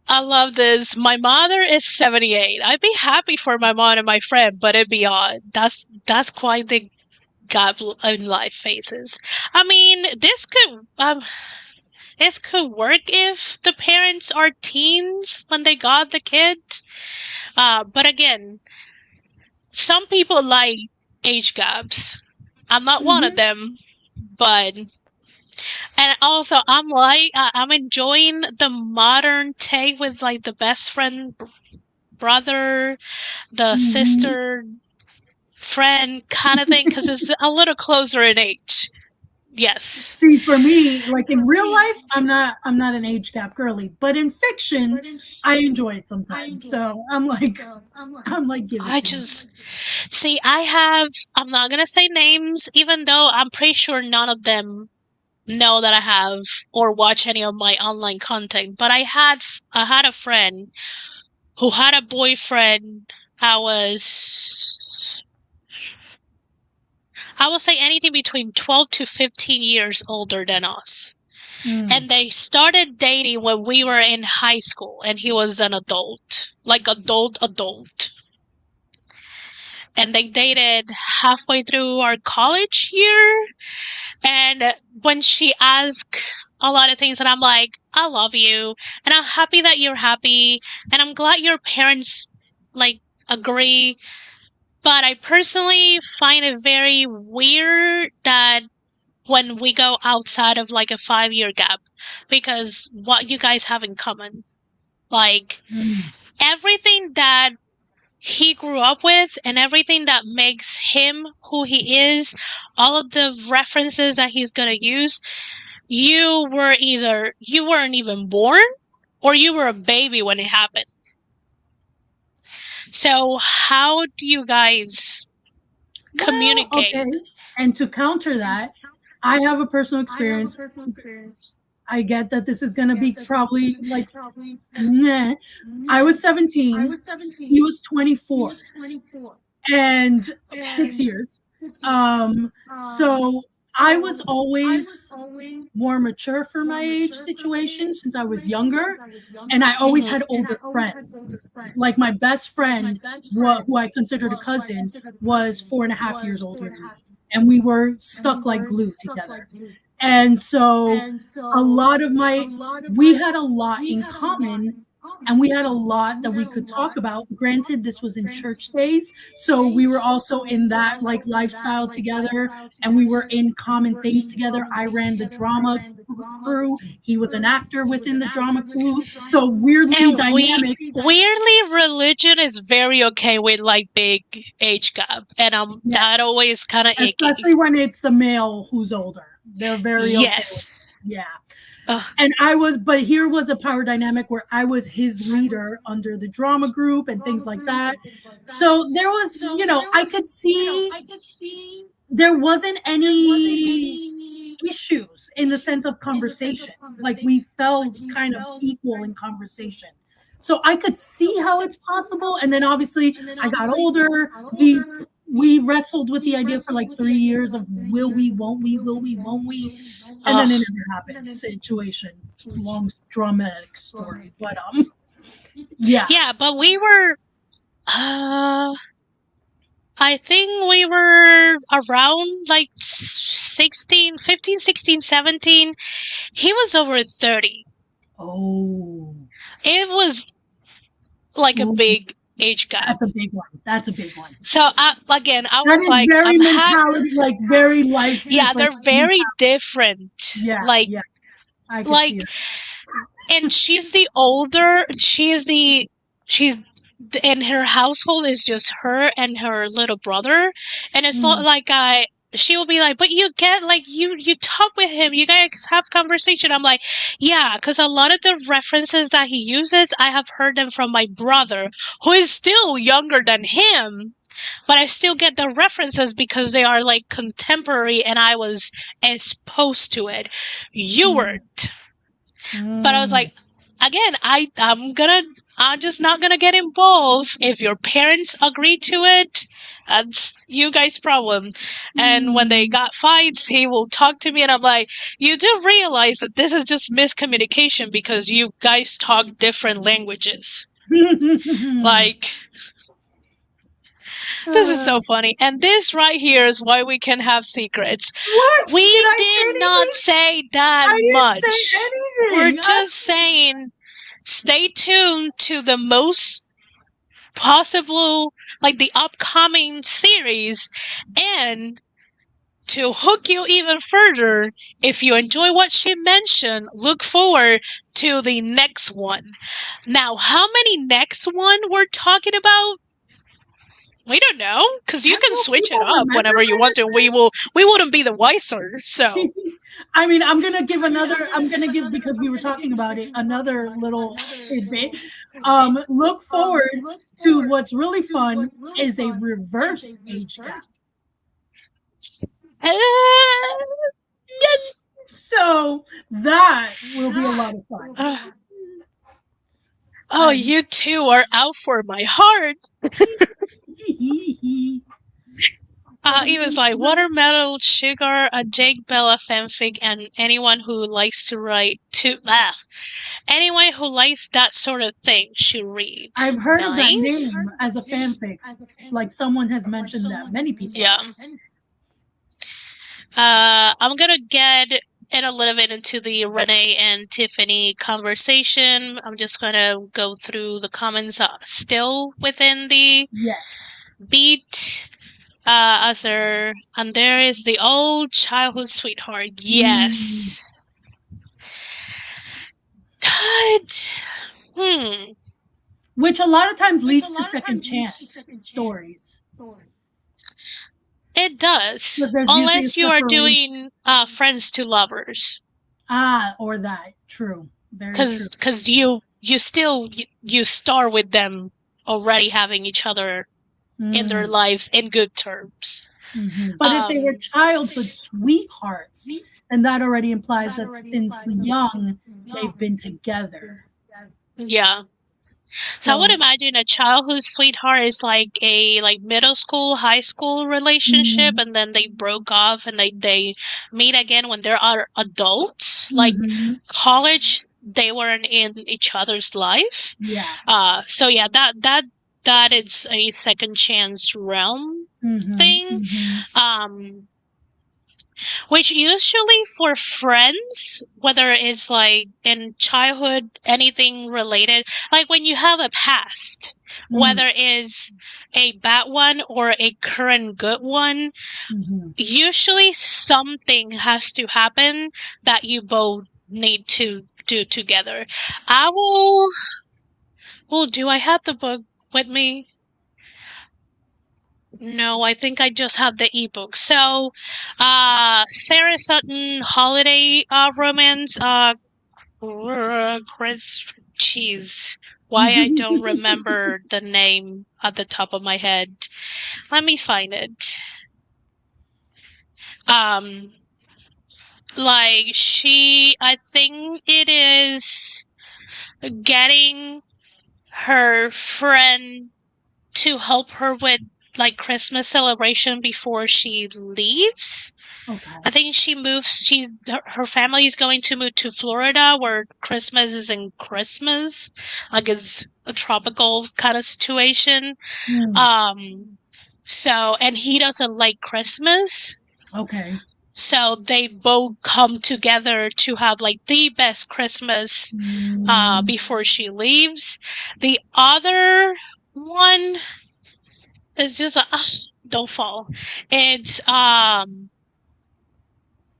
I love this. My mother is 78. I'd be happy for my mom and my friend, but it'd be odd. That's quite the gap in life phases. I mean, this could work if the parents are teens when they got the kid. But again, some people like age gaps. I'm not one of them, but and also I'm enjoying the modern take with like the best friend brother, the Mm-hmm. sister friend kind of thing, because it's a little closer in age. Yes. See, for me, like in real life, I'm not an age gap girly, but in fiction, I enjoy it sometimes. So I'm like, give it I to me. just see. I'm not gonna say names, even though I'm pretty sure none of them know that I have or watch any of my online content. But I had a friend who had a boyfriend. I was I will say anything between 12 to 15 years older than us. Mm. And they started dating when we were in high school and he was an adult, like adult. And they dated halfway through our college year. And when she asked a lot of things, and I'm like, I love you, and I'm happy that you're happy, and I'm glad your parents like agree. But I personally find it very weird that when we go outside of like a 5-year gap, because what you guys have in common, like Mm. everything that he grew up with and everything that makes him who he is, all of the references that he's gonna use, you weren't even born or you were a baby when it happened. So how do you guys Well, communicate? okay. And to counter that, I have a personal experience. I get that this is going to be probably like, nah. I was 17. He was 24 and 6 years. So I was always more mature for my age situation since I was younger. And I always Mhm. had older friends. Like my best friend, who I considered a cousin, was 4.5 years older than me. And we were stuck like glue together. And so a lot of we had a lot in common and we had a lot that we could talk about. Granted, this was in church days, so we were also in that like lifestyle together and we were in common things together. I ran the drama crew, he was an actor within the drama crew, so weirdly And dynamic. weirdly, religion is very okay with like big age gap, and that Yes, always kind of icky. especially when it's the male who's older, they're very okay with it. Yes. Yeah. Ugh. And but here was a power dynamic where I was his leader under the drama group and things like that. So there was, I could see there wasn't any issues in the sense of conversation. Like we felt kind of equal in conversation. So I could see how it's possible. And then obviously I got older. We wrestled with the idea for like 3 years of will we, won't we? And then Ugh. it never happened situation. Long dramatic story. But yeah. Yeah, but we were. I think we were around like 16, 15, 16, 17. He was over 30. Oh. It was like a Ooh, big age gap. that's a big one. That's a big one. So again, I That was is like, very I'm happy. mentality, like very life Yeah, different. they're very different. Yeah, Like, yeah, I could see like, it. and she's the older. She's in her household is just her and her little brother, and it's not Mm, like I. She will be like, but you get like you talk with him, you guys have conversation. I'm like, yeah, because a lot of the references that he uses, I have heard them from my brother, who is still younger than him, but I still get the references because they are like contemporary, and I was exposed to it. You mm, weren't. But I was mm, like, again, I'm just not gonna get involved. If your parents agree to it, that's you guys' problem. And when they mm. got fights, he will talk to me, and I'm like, you do realize that this is just miscommunication because you guys talk different languages. Like, this is so funny. And this right here is why we can have secrets. What? Did We I say did not anything? say that I didn't say much. We're anything. just saying stay tuned to the most possible, like the upcoming series. And to hook you even further, if you enjoy what she mentioned, look forward to the next one. Now, how many next one we're talking about? We don't know, because I you don't can know if switch it people up remember whenever you want to. We wouldn't be the wiser. So I mean, I'm gonna give because we were talking about it, another little tidbit. Look forward to what's really fun is a reverse age gap. yes. So that will be a lot of fun. Oh, you two are out for my heart. He was like watermelon sugar, a Jake Bella fanfic, and anyone who likes to write anyone who likes that sort of thing should read. I've heard of that Nice. name as a fanfic. Like someone has mentioned that. Many people. Yeah. I'm gonna get in a little bit into the Renee and Tiffany conversation. I'm just gonna go through the comments still within the Yes. beat. Other, and there is the old childhood sweetheart. Mm, Yes. God. Hmm. which a lot of times leads to second chance stories. It does, But there's usually a unless you are separation. doing friends to lovers, Or that. True. Very true. because you still you start with them already having each other in their Mm, lives in good terms. But if they were Um, childhood sweethearts, then that already implies that since young, they've been together. yeah. So I would So, imagine a childhood sweetheart is like a like middle school, high school relationship, mm, and then they broke off and they meet again when they are adults. Like mhm, college, they weren't in each other's life. yeah. So yeah, that is a second chance realm Hmm. thing. Which usually for friends, whether it's like in childhood, anything related, like when you have a past, Mm, whether it's a bad one or a current good one, hmm. usually something has to happen that you both need to do together. I will. Oh, do I have the book with me? No, I think I just have the ebook. So, Sarah Sutton holiday romance. Chris, jeez, why I don't remember the name at the top of my head. Let me find it. Um, like I think it is getting her friend to help her with like Christmas celebration before she leaves. I Okay. think she moves. Her family is going to move to Florida, where Christmas isn't Christmas, like it's a tropical kind of situation. Mm, Um, so and he doesn't like Christmas, okay. so they both come together to have like the best Christmas Mm, before she leaves. The other one is just don't fall. It's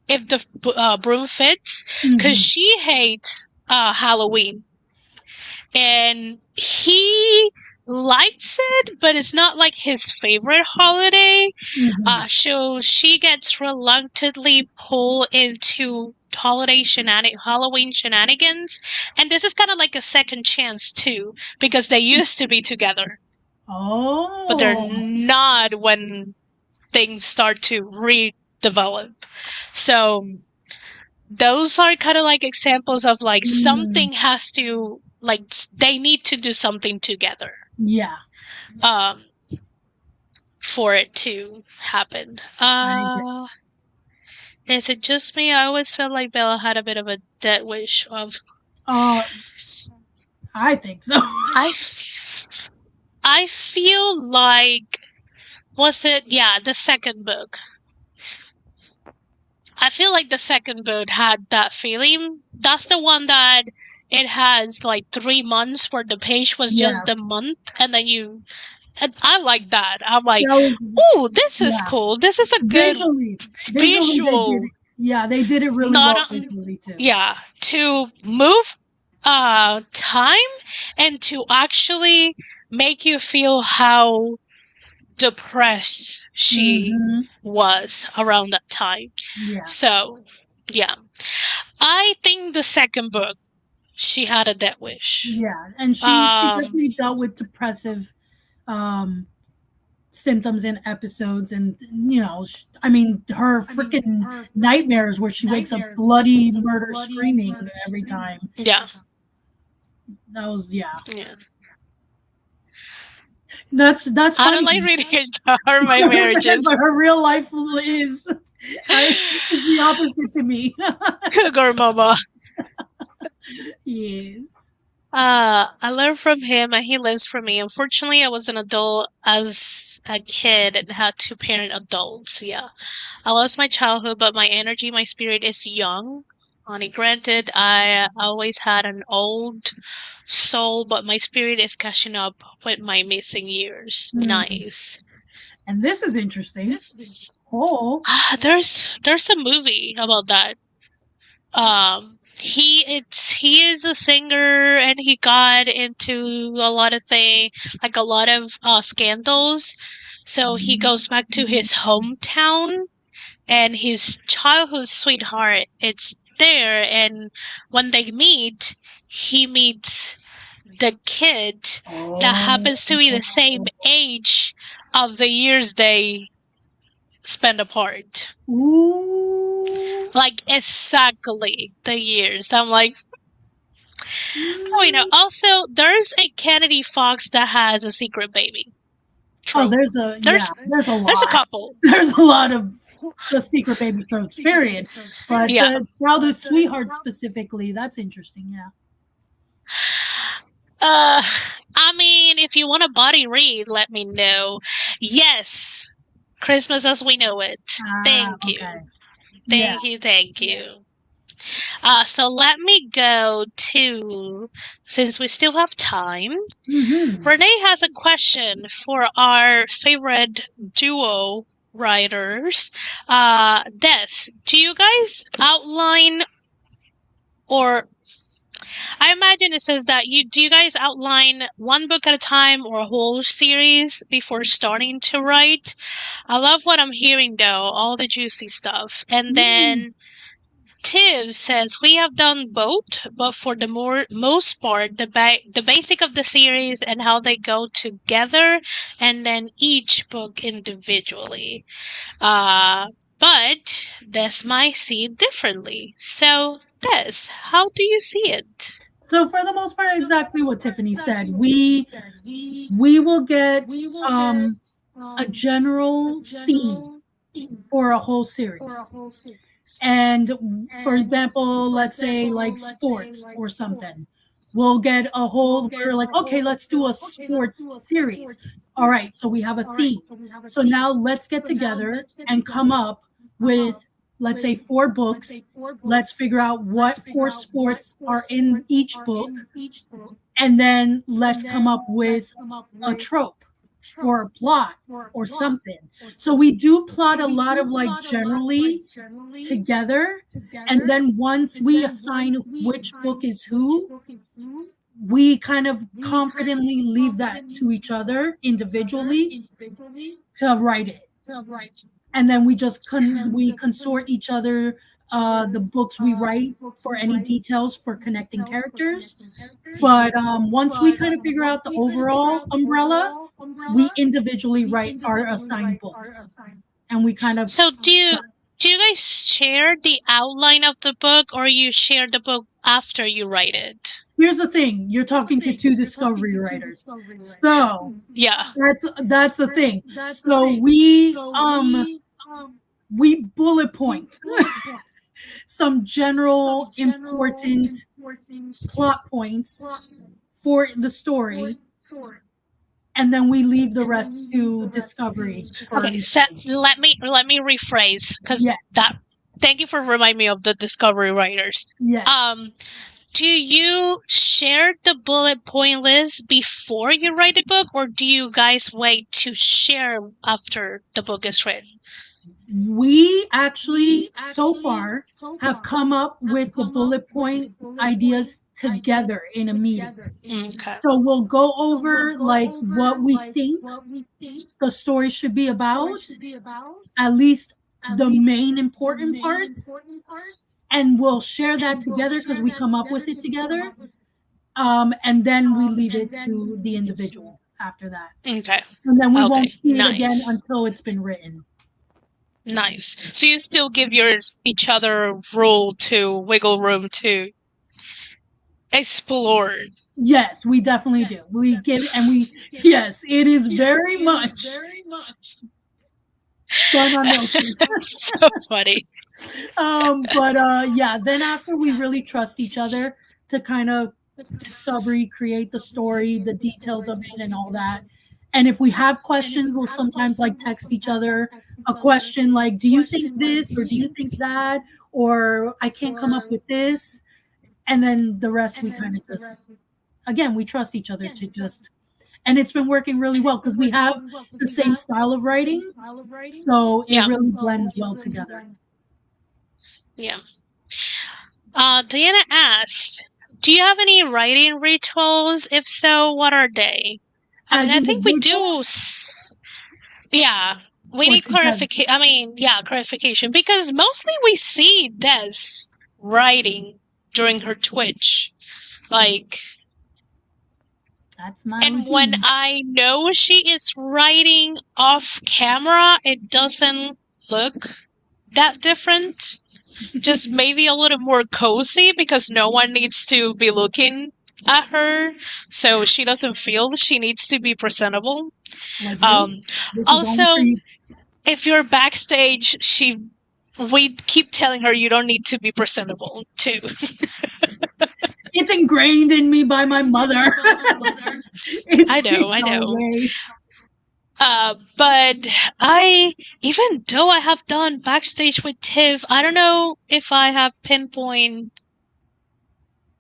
if the broom fits, because hmm. she hates Halloween, and he likes it, but it's not like his favorite holiday. Hmm. So she gets reluctantly pulled into Halloween shenanigans, and this is kind of like a second chance too, because they used to be together, but they're Oh. not when things start to redevelop. So those are kind of like examples of like Mm, something has to like they need to do something together yeah. um for it to happen. I agree. Is it just me? I always felt like Bella had a bit of a dead wish of Uh, I think so. I f- I feel like was it yeah, the second book. I feel like the second book had that feeling. That's the one that it has like 3 months where the page was Yeah. just a month, and then you. And I like that. I'm like, That was, oh, this is yeah. cool. This is a good Visually, they did visual. it. Yeah, they did it really Not well on, visually too. yeah, to move time and to actually make you feel how depressed she Hmm. was around that time. Yeah. So, yeah. I think the second book, she had a death wish. Yeah, and she Um, definitely dealt with depressive um symptoms in episodes, and I mean, her freaking nightmares where she wakes up bloody murder screaming every time. yeah, That was, yeah. yeah. That's I don't funny. like reading her my marriages. But her real life is is the opposite to me. Cougar mama. Yes. I learned from him and he lives for me. Unfortunately, I was an adult as a kid and had to parent adults. Yeah. I lost my childhood, but my energy, my spirit is young. Honey, granted, I always had an old soul, but my spirit is catching up with my missing years. Mm. Nice. And this is interesting. Oh, There's a movie about that. He is a singer and he got into a lot of things, like a lot of scandals. So he goes back to his hometown and his childhood sweetheart it's there, and when they meet, he meets the kid that oh, happens to be the same age of the years they spend apart. ooh. Like exactly the years. I'm like, oh, also there's a Kennedy Fox that has a secret baby. Oh, Trope. yeah, There's there's a there's a lot. couple. There's a lot of the secret baby tropes, period. But Yeah. the childhood sweetheart specifically, that's interesting. Yeah. Uh, I mean, if you want a body read, let me know. Yes, Christmas as we know it. Ah, Thank you. okay. Yeah. Thank you, thank you. So let me go to, since we still have time, Mm-hmm. Renee has a question for our favorite duo writers. Des, do you guys outline, or I imagine it says that you guys outline one book at a time or a whole series before starting to write? I love what I'm hearing though, all the juicy stuff. And Mm. then Tiv says we have done both, but for the most part, the basic of the series and how they go together, and then each book individually. Uh, but Des might see it differently. So, Des, how do you see it? So for the most part, exactly what Tiffany said. We will get um a general theme for a whole series. And for example, let's say like sports or something. We'll get a whole, we're like, okay, let's do a sports series. All right, so we have a theme. So now let's get together and come up with, let's say, 4 books. Let's figure out what 4 sports are in each book. And then let's come up with a trope or a plot or something. So we do plot a lot of like generally together. And then once we assign which book is who, we kind of confidently leave that to each other individually to write it. And then we just we consort each other the books we write for any details for connecting characters. But once we kind of figure out the overall umbrella, we individually write our assigned books, and we kind of. So, do you guys share the outline of the book, or you share the book after you write it? Here's the thing: you're talking to 2 discovery writers, so Yeah. that's the thing. So we bullet point some general important plot points for the story, and then we leave the rest to discovery. Okay, so let me rephrase, because Yeah. that. Thank you for reminding me of the Discovery writers. Yes. Do you share the bullet point list before you write the book, or do you guys wait to share after the book is written? We actually so far have come up with the bullet point ideas together in a meeting. Okay. So we'll go over like what we think the story should be about, at least the main important parts, and we'll share that together because we come up with it together. And then we leave it to the individual after that. Okay. And then we won't Okay. see it again Nice. until it's been written. Nice. So you still give each other wiggle room to explore. Yes, we definitely do. We give, and we, yes, it is very much done on notion. So funny. But yeah, then after we really trust each other to kind of create the story, the details of it, and all that. And if we have questions, we'll sometimes like text each other a question like, do you think this or do you think that? Or I can't come up with this. And then the rest we kind of just, again, we trust each other to just, and it's been working really well because we have the same style of writing, so it Yeah. really blends well together. Yeah. Diana asks, do you have any writing rituals? If so, what are they? I mean, As I think we individual do. Yeah. We or need together? clarification. I mean, yeah, clarification. Because mostly we see Des writing during her Twitch. Like, That's my and when routine. I know she is writing off camera, it doesn't look that different. Just maybe a little more cozy because no one needs to be looking at her, so she doesn't feel she needs to be presentable. Like Um, this is only for also, you. if you're backstage, we keep telling her you don't need to be presentable too. It's ingrained in me by my mother. I know, It's I no know. way. But even though I have done backstage with Tiv, I don't know if I have pinpoint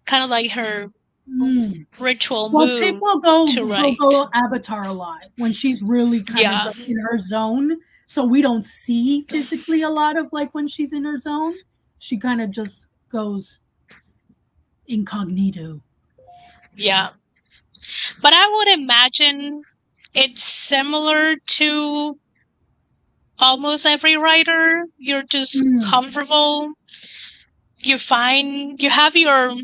kind of like her Mm. ritual Well, Tiff move to will write. go Avatar a lot when she's really kind of Yeah, like in her zone. So we don't see physically a lot of like when she's in her zone. She kind of just goes incognito. yeah. But I would imagine it's similar to almost every writer. You're just Mm. comfortable. You have your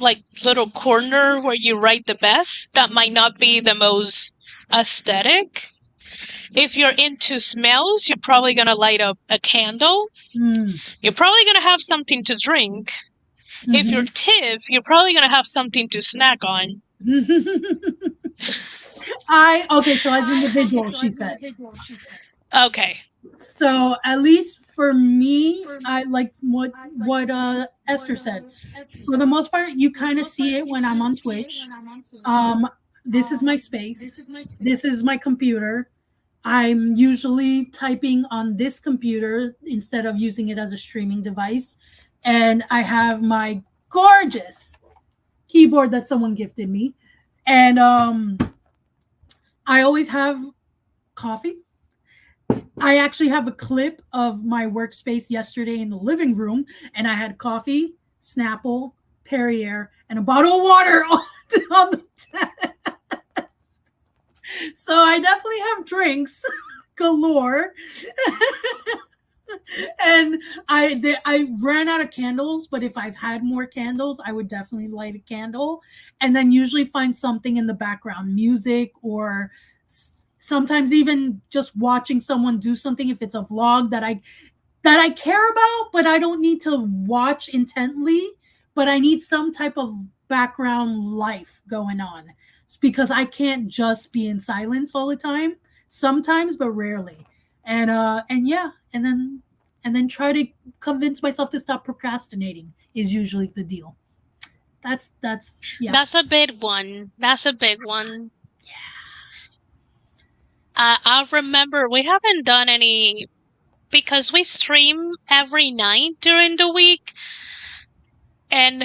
like little corner where you write the best. That might not be the most aesthetic. If you're into smells, you're probably going to light up a candle. Mm. You're probably going to have something to drink. If you're Tiv, you're probably going to have something to snack on. So as individual, she says. Okay. So at least for me, I like what Esther said. For the most part, you kind of see it when I'm on Twitch. This is my space. This is my computer. I'm usually typing on this computer instead of using it as a streaming device. And I have my gorgeous keyboard that someone gifted me. And I always have coffee. I actually have a clip of my workspace yesterday in the living room, and I had coffee, Snapple, Perrier, and a bottle of water on the desk. So I definitely have drinks galore. And I ran out of candles, but if I've had more candles, I would definitely light a candle, and then usually find something in the background, music, or sometimes even just watching someone do something. If it's a vlog that I care about, but I don't need to watch intently, but I need some type of background life going on because I can't just be in silence all the time. Sometimes, but rarely. And yeah, and then try to convince myself to stop procrastinating is usually the deal. That's yeah. That's a big one. That's a big one. I remember we haven't done any because we stream every night during the week, and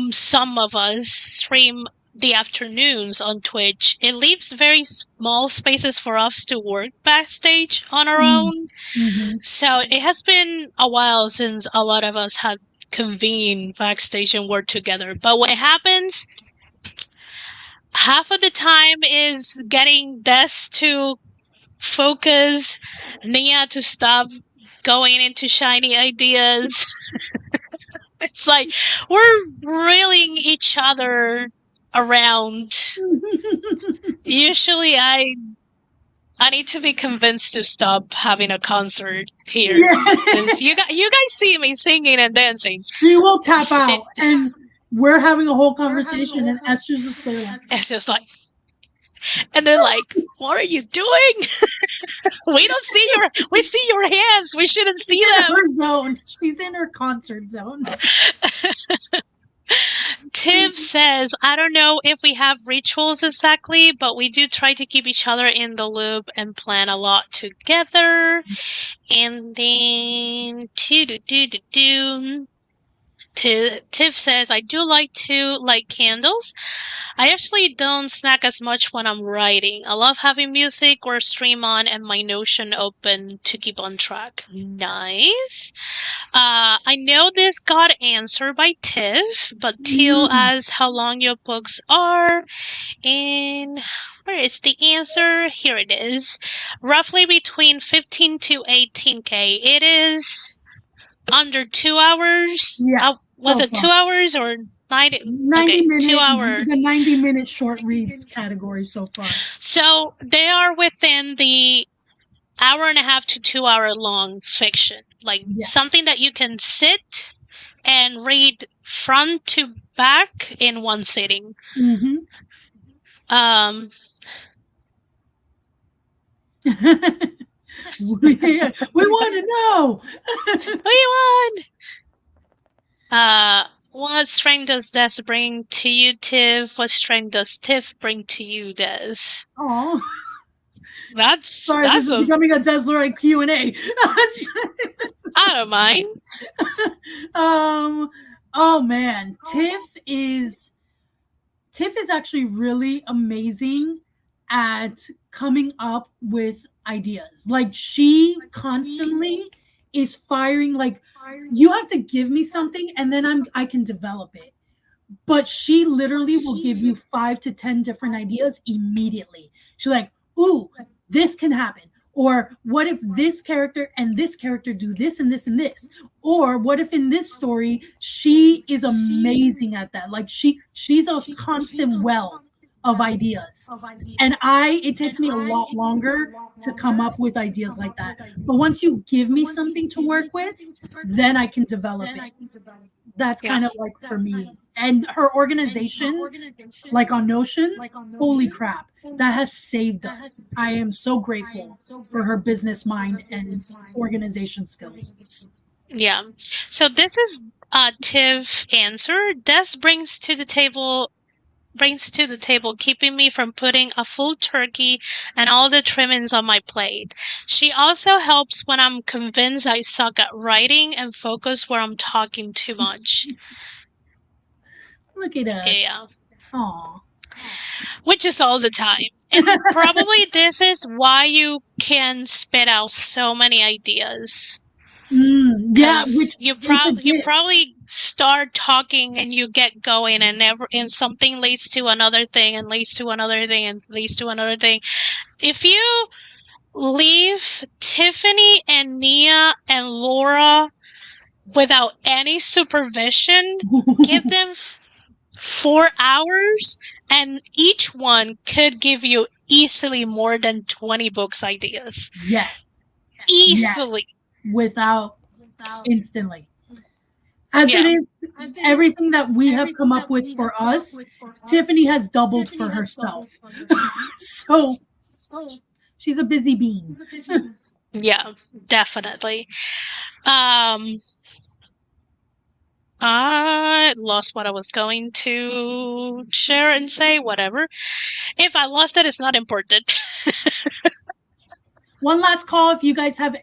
some of us stream the afternoons on Twitch. It leaves very small spaces for us to work backstage on our own. Mm-hmm. So it has been a while since a lot of us have convened backstage and work together. But when it happens, half of the time is getting Des to focus, Nia to stop going into shiny ideas. It's like we're reeling each other around. Usually I need to be convinced to stop having a concert here. Because you guys see me singing and dancing. She will tap out, and we're having a whole conversation, and Esther's just there like, it's just like, and they're like, "What are you doing? We see your hands. We shouldn't see them." Her zone. She's in her concert zone. Tiv says, I don't know if we have rituals exactly, but we do try to keep each other in the loop and plan a lot together. And then, Tiff says, I do like to light candles. I actually don't snack as much when I'm writing. I love having music or stream on and my Notion open to keep on track. Nice. I know this got answered by Tiff, but Teal Mm, asks how long your books are. And where is the answer? Here it is. Roughly between 15 to 18K. It is under 2 hours. yeah, Was so it far. 2 hours or 90? 90 Okay, two minute, hour. the 90-minute short reads category so far. So they are within the hour and a half to 2 hour long fiction, like Yes. something that you can sit and read front to back in one sitting. Mm-hmm. Um, We want to know. we won. What strength does Des bring to you, Tiff? What strength does Tiff bring to you, Des? Oh, That's sorry, this that's is a becoming a Desloy Q&A. I don't mind. Oh man, Tiff is actually really amazing at coming up with ideas. Like she constantly is firing, like you have to give me something and then I can develop it. But she literally will give you 5 to 10 different ideas immediately. She's like, ooh, this can happen. Or what if this character and this character do this and this and this? Or what if in this story she is amazing at that? Like she's a constant well of ideas. And it takes me a lot longer to come up with ideas like that. But once you give me something to work with, then I can develop it. That's Yeah. kind of like for me. And her organization, like on Notion, holy crap, that has saved us. I am so grateful for her business mind and organization skills. Yeah. So this is Tiff answer. Des brings to the table keeping me from putting a full turkey and all the trimmings on my plate. She also helps when I'm convinced I suck at writing and focus where I'm talking too much. Look at us. Yeah. Aw. Which is all the time. And probably this is why you can spit out so many ideas. Yeah, Because which you it's a you gift. probably start talking and you get going and something leads to another thing and leads to another thing and leads to another thing. If you leave Tiffany and Nia and Laura without any supervision, give them 4 hours and each one could give you easily more than 20 books ideas. Yes. Easily. Without instantly. As it Yeah. is, everything that we have come up with for us, Tiffany has doubled for herself. So she's a busy bean. Yeah, definitely. I lost what I was going to share and say, whatever. If I lost it, it's not important. One last call if you guys have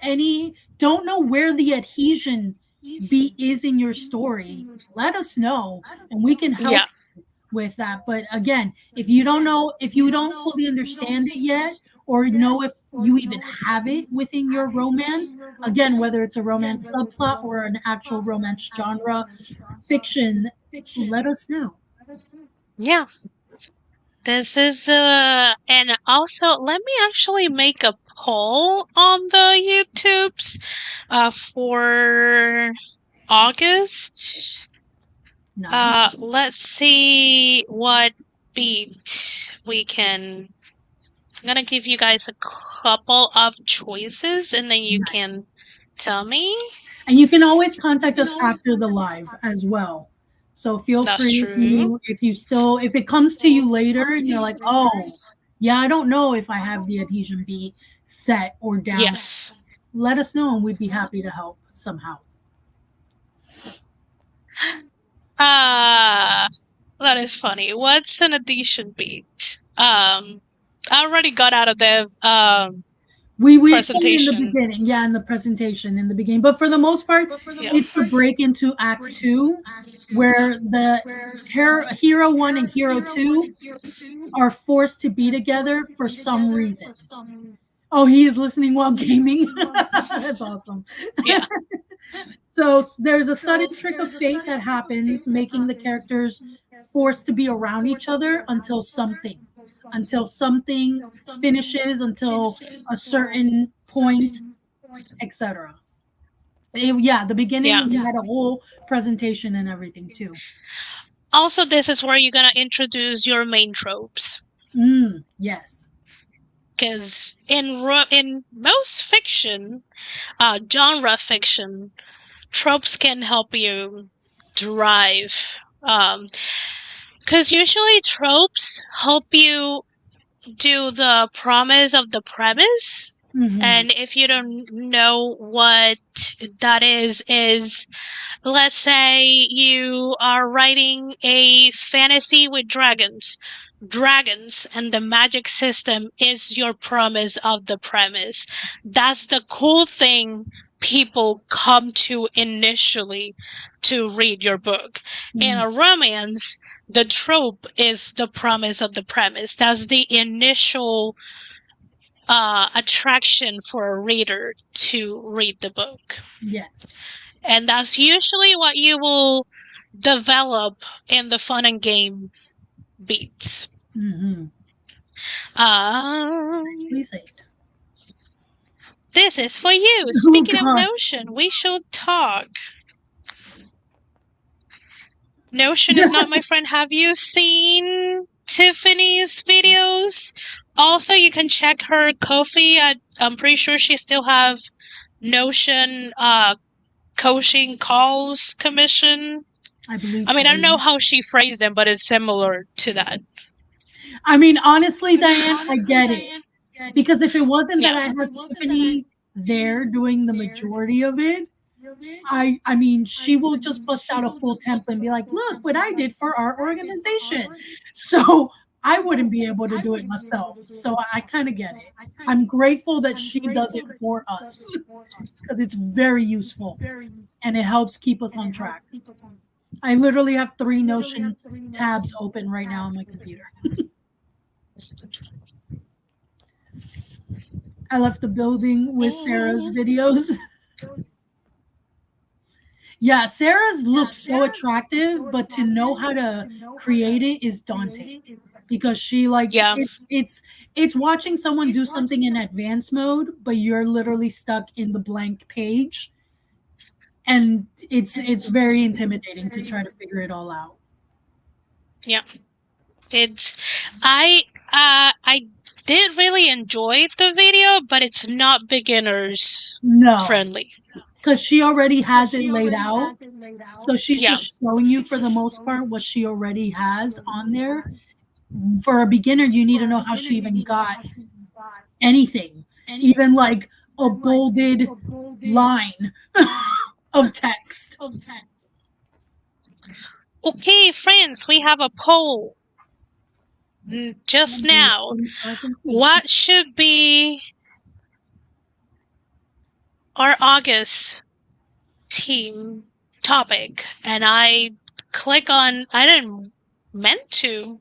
don't know where the adhesion beat is in your story, let us know and we can help Yeah. with that. But again, if you don't fully understand it yet, or know if you even have it within your romance, again, whether it's a romance subplot or an actual romance genre fiction, let us know. Yeah. This is and also let me actually make a poll on the YouTubes for August. Nice. Let's see what beat we can. I'm gonna give you guys a couple of choices and then you can tell me. And you can always contact us after the live as well. So feel That's free true. if it comes to you later and you're like, oh, yeah, I don't know if I have the adhesion beat set or down. Yes. Let us know and we'd be happy to help somehow. That is funny. What's an adhesion beat? I already got out of the We explained in the presentation. beginning, yeah, in the presentation in the beginning, but for the most part, Yeah. it's the break into Act Two, where the hero one and hero two are forced to be together for some reason. Oh, he is listening while gaming. That's awesome. Yeah. So there's a sudden trick of fate that happens, making the characters forced to be around each other until something finishes, until a certain point, etc. Yeah, the Yeah. beginning we had a whole presentation and everything too. Also, this is where you're gonna introduce your main tropes. Yes. Because in most fiction, genre fiction, tropes can help you drive. Because usually tropes help you do the promise of the premise. Hmm. And if you don't know what that is, let's say you are writing a fantasy with dragons. Dragons and the magic system is your promise of the premise. That's the cool thing people come to initially to read your book. In a romance, the trope is the promise of the premise. That's the initial attraction for a reader to read the book. Yes. And that's usually what you will develop in the fun and game beats. Hmm. Please say it. This is for you. Oh Speaking of God. Notion, we should talk. Notion is not my friend. Have you seen Tiffany's videos? Also, you can check her Ko-fi. I'm pretty sure she still have Notion coaching calls commission. I believe I mean, she I don't know did. how she phrased them, but it's similar to that. I mean, honestly, Diane, I get it. Because if it wasn't that Yeah. I had Tiffany there doing the majority of it, I mean, she will just bust out a full template and be like, "Look what I did for our organization." So I wouldn't be able to do it myself. So I kind of get it. I'm grateful that she does it for us because it's very useful and it helps keep us on track. I literally have 3 Notion tabs open right now on my computer. I left the building with Sarah's videos. Yeah, Sarah's looks so attractive, but to know how to create it is daunting because she like Yeah. it's watching someone do something in advanced mode, but you're literally stuck in the blank page, and it's very intimidating to try to figure it all out. Yeah. It's I did really enjoy the video, but it's not beginners No, friendly. because she already has it laid out. So she's Yeah. just showing you for the most part what she already has on there. For a beginner, you need to know how she even got anything, even like a bolded line of text. Okay, friends, we have a poll just now. What should be our August team topic? And I click on, I didn't meant to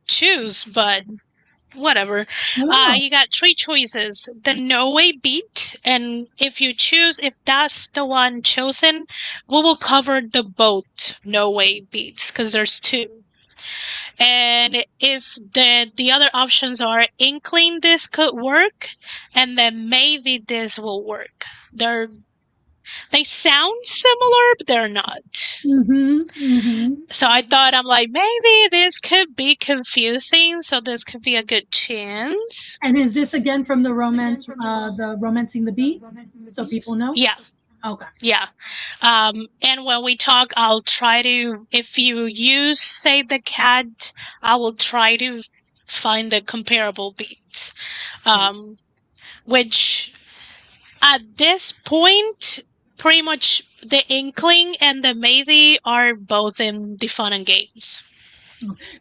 choose, but whatever. You got 3 choices. The No Way beat, and if you choose, if that's the one chosen, we will cover the both No Way beats because there's 2. And if the other options are inkling this could work, and then maybe this will work. They sound similar, but they're not. So I thought, I'm like, maybe this could be confusing, so this could be a good chance. And is this again from the romancing the beat, so people know? Yeah. Okay. Yeah. And when we talk, I'll try to, if you use Save the Cat, I will try to find the comparable beats. Which at this point, pretty much the Inkling and the Maybe are both in the fun and games.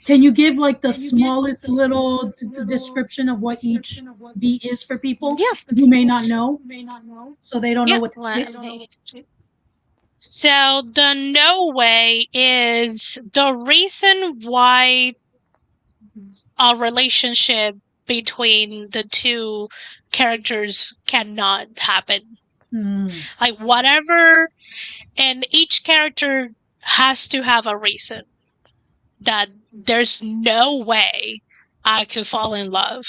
Can you give like the smallest little description of what each B is for people Yeah. who may not know, so they don't know Yeah. what to say? So the no way is the reason why a relationship between the two characters cannot happen. Like whatever, and each character has to have a reason that there's no way I could fall in love.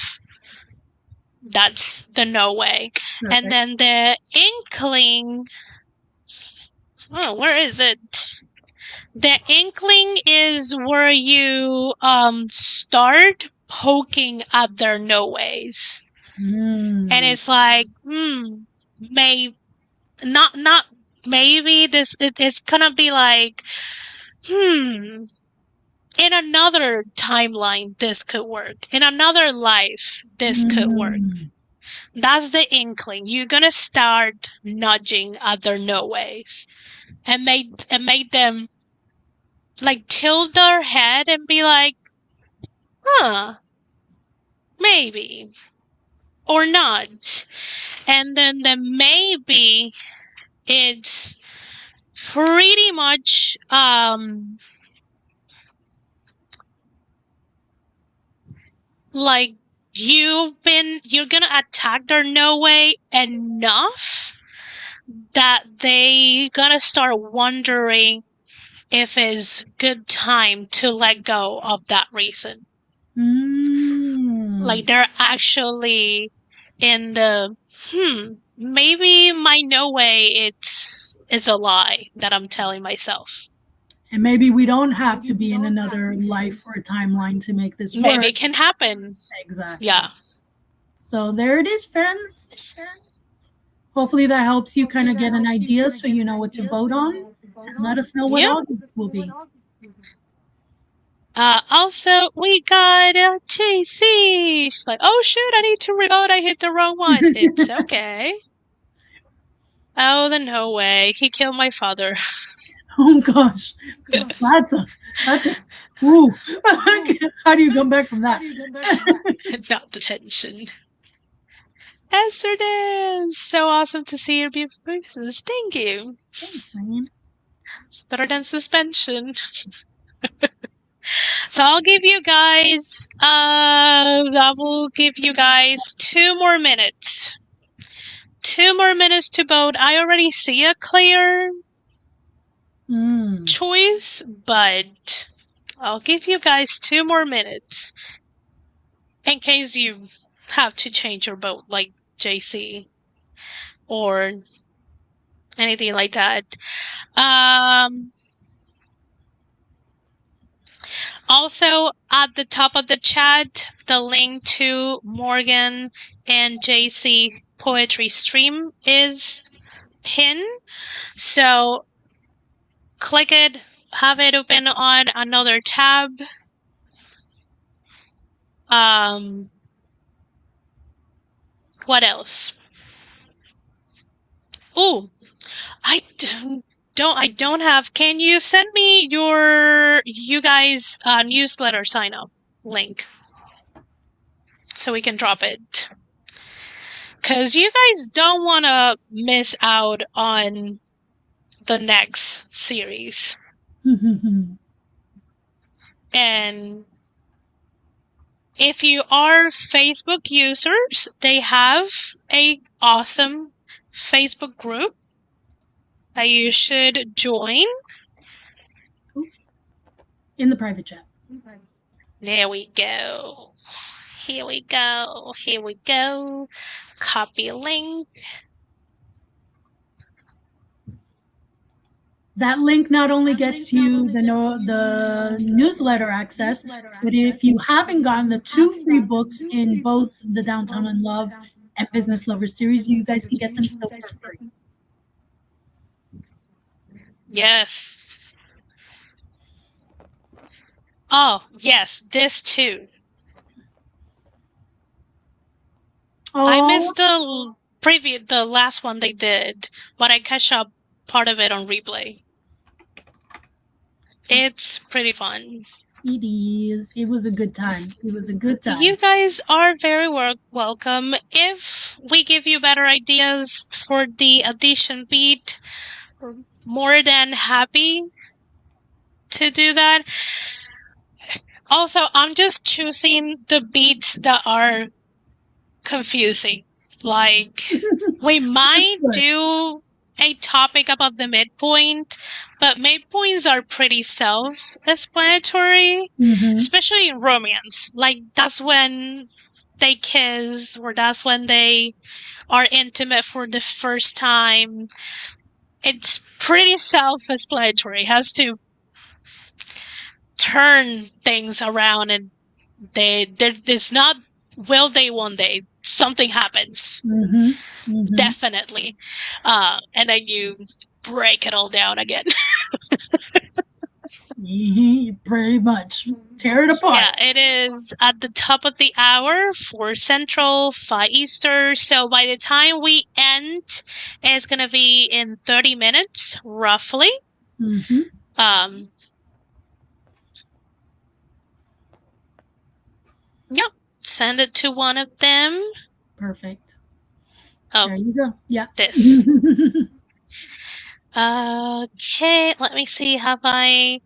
That's the no way. Perfect. And then the inkling, oh, where is it? The inkling is where you start poking at their no ways. And it's like, maybe not maybe this it's gonna be like, in another timeline this could work. In another life this could work. That's the inkling. You're gonna start nudging at their no ways and make them like tilt their head and be like, huh, maybe or not. And then the maybe, it's pretty much like you're gonna attack their no way enough that they gonna start wondering if it's good time to let go of that reason. Like they're actually in the maybe my no way it's a lie that I'm telling myself. And maybe we don't have to be in another life or timeline to make this work. Maybe it can happen. Exactly. Yeah. So there it is, friends. Hopefully that helps you kind of get an idea so you know what to vote on. And let us know what audience will be. Also, we got JC. She's like, oh shoot, I need to reload. I hit the wrong one. It's okay. Oh, the no way. He killed my father. Oh gosh. That's a ooh. How do you come back from that? Not detention. Esther, so awesome to see your beautiful faces. Thank you. Thanks, man. It's better than suspension. So I'll give you guys, I will give you guys 2 more minutes. 2 more minutes to vote. I already see a clear choice, but I'll give you guys 2 more minutes in case you have to change your vote, like JC or anything like that. Also, at the top of the chat, the link to Morgan and JC poetry stream is pinned. So click it, have it open on another tab. What else? Ooh, I don't have. Can you send me you guys newsletter sign up link so we can drop it? Because you guys don't want to miss out on the next series. And if you are Facebook users, they have a awesome Facebook group that you should join. In the private chat. There we go. Here we go. Here we go. Copy a link. That link not only gets you the newsletter access, but if you haven't gotten the 2 free books in both the Downtown in Love and Business Lovers series, you guys can get them still for free. Yes. Oh, yes, this too. Oh. I missed the last one they did, but I catch up part of it on replay. It's pretty fun. It is. It was a good time. It was a good time. You guys are very welcome. If we give you better ideas for the addition beat, we're more than happy to do that. Also, I'm just choosing the beats that are confusing. Like, we might do a topic about the midpoint, but midpoints are pretty self-explanatory, especially in romance. Like, that's when they kiss, or that's when they are intimate for the first time. It's pretty self-explanatory. It has to turn things around, and it's not will they one day something happens. Definitely. And then you break it all down again. Pretty much. Tear it apart. Yeah, it is at the top of the hour, 4 Central, 5 Eastern. So by the time we end, it's going to be in 30 minutes, roughly. Yep. Send it to one of them. Perfect. Oh, there you go. Yeah. This. Okay, let me see. Have I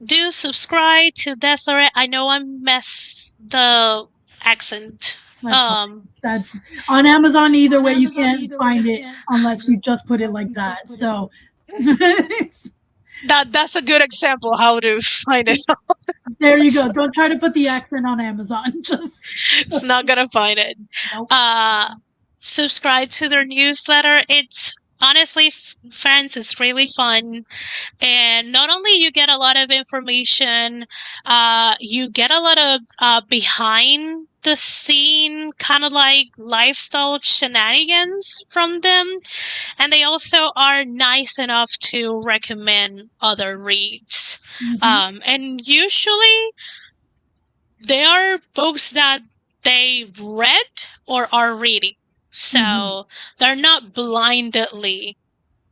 do subscribe to Desiree? I know I messed the accent. That's on Amazon. Either way, you can't find it unless you just put it like that. So that's a good example how to find it. There you go. Don't try to put the accent on Amazon. It's not gonna find it. Nope. Subscribe to their newsletter. It's honestly, friends, it's really fun. And not only you get a lot of information, you get a lot of behind the scene kind of like lifestyle shenanigans from them. And they also are nice enough to recommend other reads. And usually they are books that they've read or are reading. So they're not blindly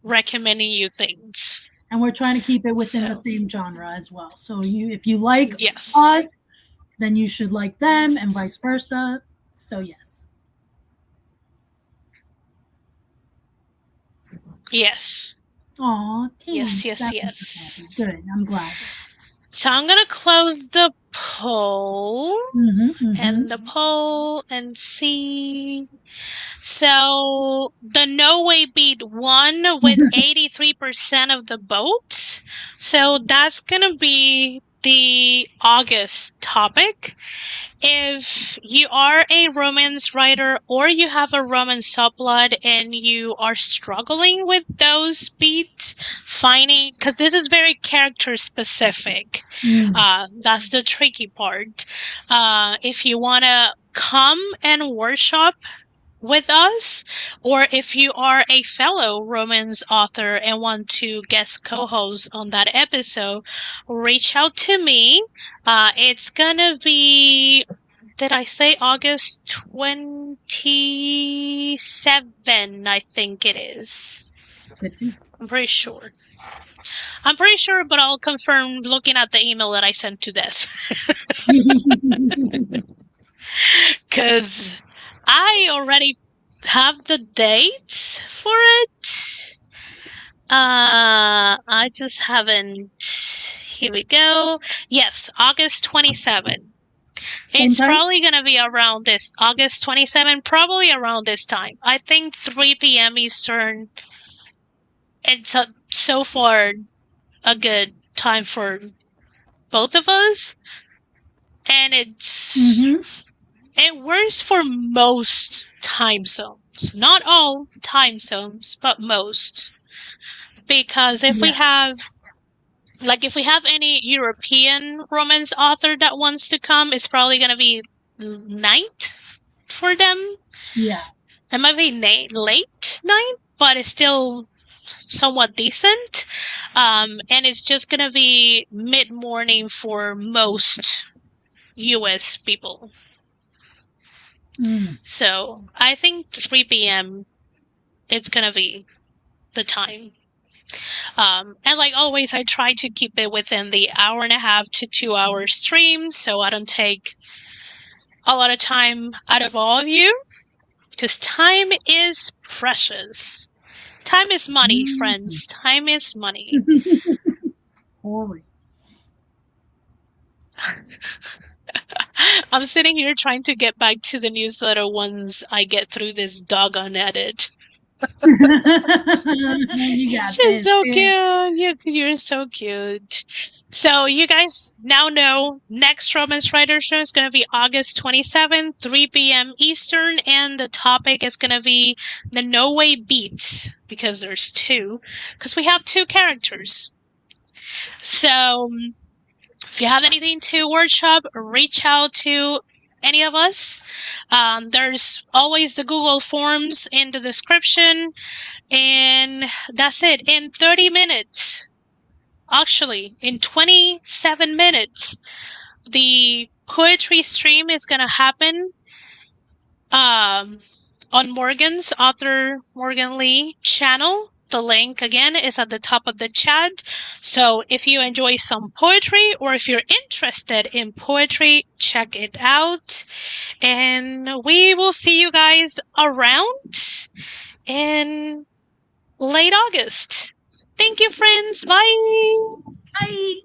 recommending you things. And we're trying to keep it within the same genre as well. So if you like us, then you should like them, and vice versa. So yes. Yes. Aw, yes. Good. I'm glad. So I'm gonna close the poll and the poll and see. So the No Way beat won with 83% of the votes. So that's gonna be the August topic. If you are a romance writer or you have a romance subplot and you are struggling with those beats, finding, because this is very character specific. That's the tricky part. If you want to come and workshop with us, or if you are a fellow romance author and want to guest co-host on that episode, reach out to me. It's gonna be, did I say August 27? I think it is. I'm pretty sure, but I'll confirm looking at the email that I sent to this. Because I already have the dates for it. I just haven't. Here we go. Yes, August 27. It's probably going to be around this. August 27, probably around this time. I think 3 p.m. Eastern. It's so far a good time for both of us. And it works for most time zones. Not all time zones, but most. Because if we have any European romance author that wants to come, it's probably going to be night for them. Yeah. It might be late night, but it's still somewhat decent. And it's just going to be mid-morning for most US people. So I think 3 p.m. it's going to be the time. And like always, I try to keep it within the 1.5 to 2 hour stream so I don't take a lot of time out of all of you, because time is precious. Time is money, friends. Time is money. Holy. I'm sitting here trying to get back to the newsletter once I get through this doggone edit. You got She's this. so cute. You're so cute. So you guys now know next Romance Writer Show is going to be August 27th, 3 p.m. Eastern, and the topic is going to be the No Way Beats, because there's two, because we have two characters. So if you have anything to workshop, reach out to any of us. There's always the Google Forms in the description. And that's it. In 30 minutes, actually, in 27 minutes, the poetry stream is going to happen on Morgan's author Morgan Lee channel. The link again is at the top of the chat. So if you enjoy some poetry, or if you're interested in poetry, check it out. And we will see you guys around in late August. Thank you, friends. Bye. Bye.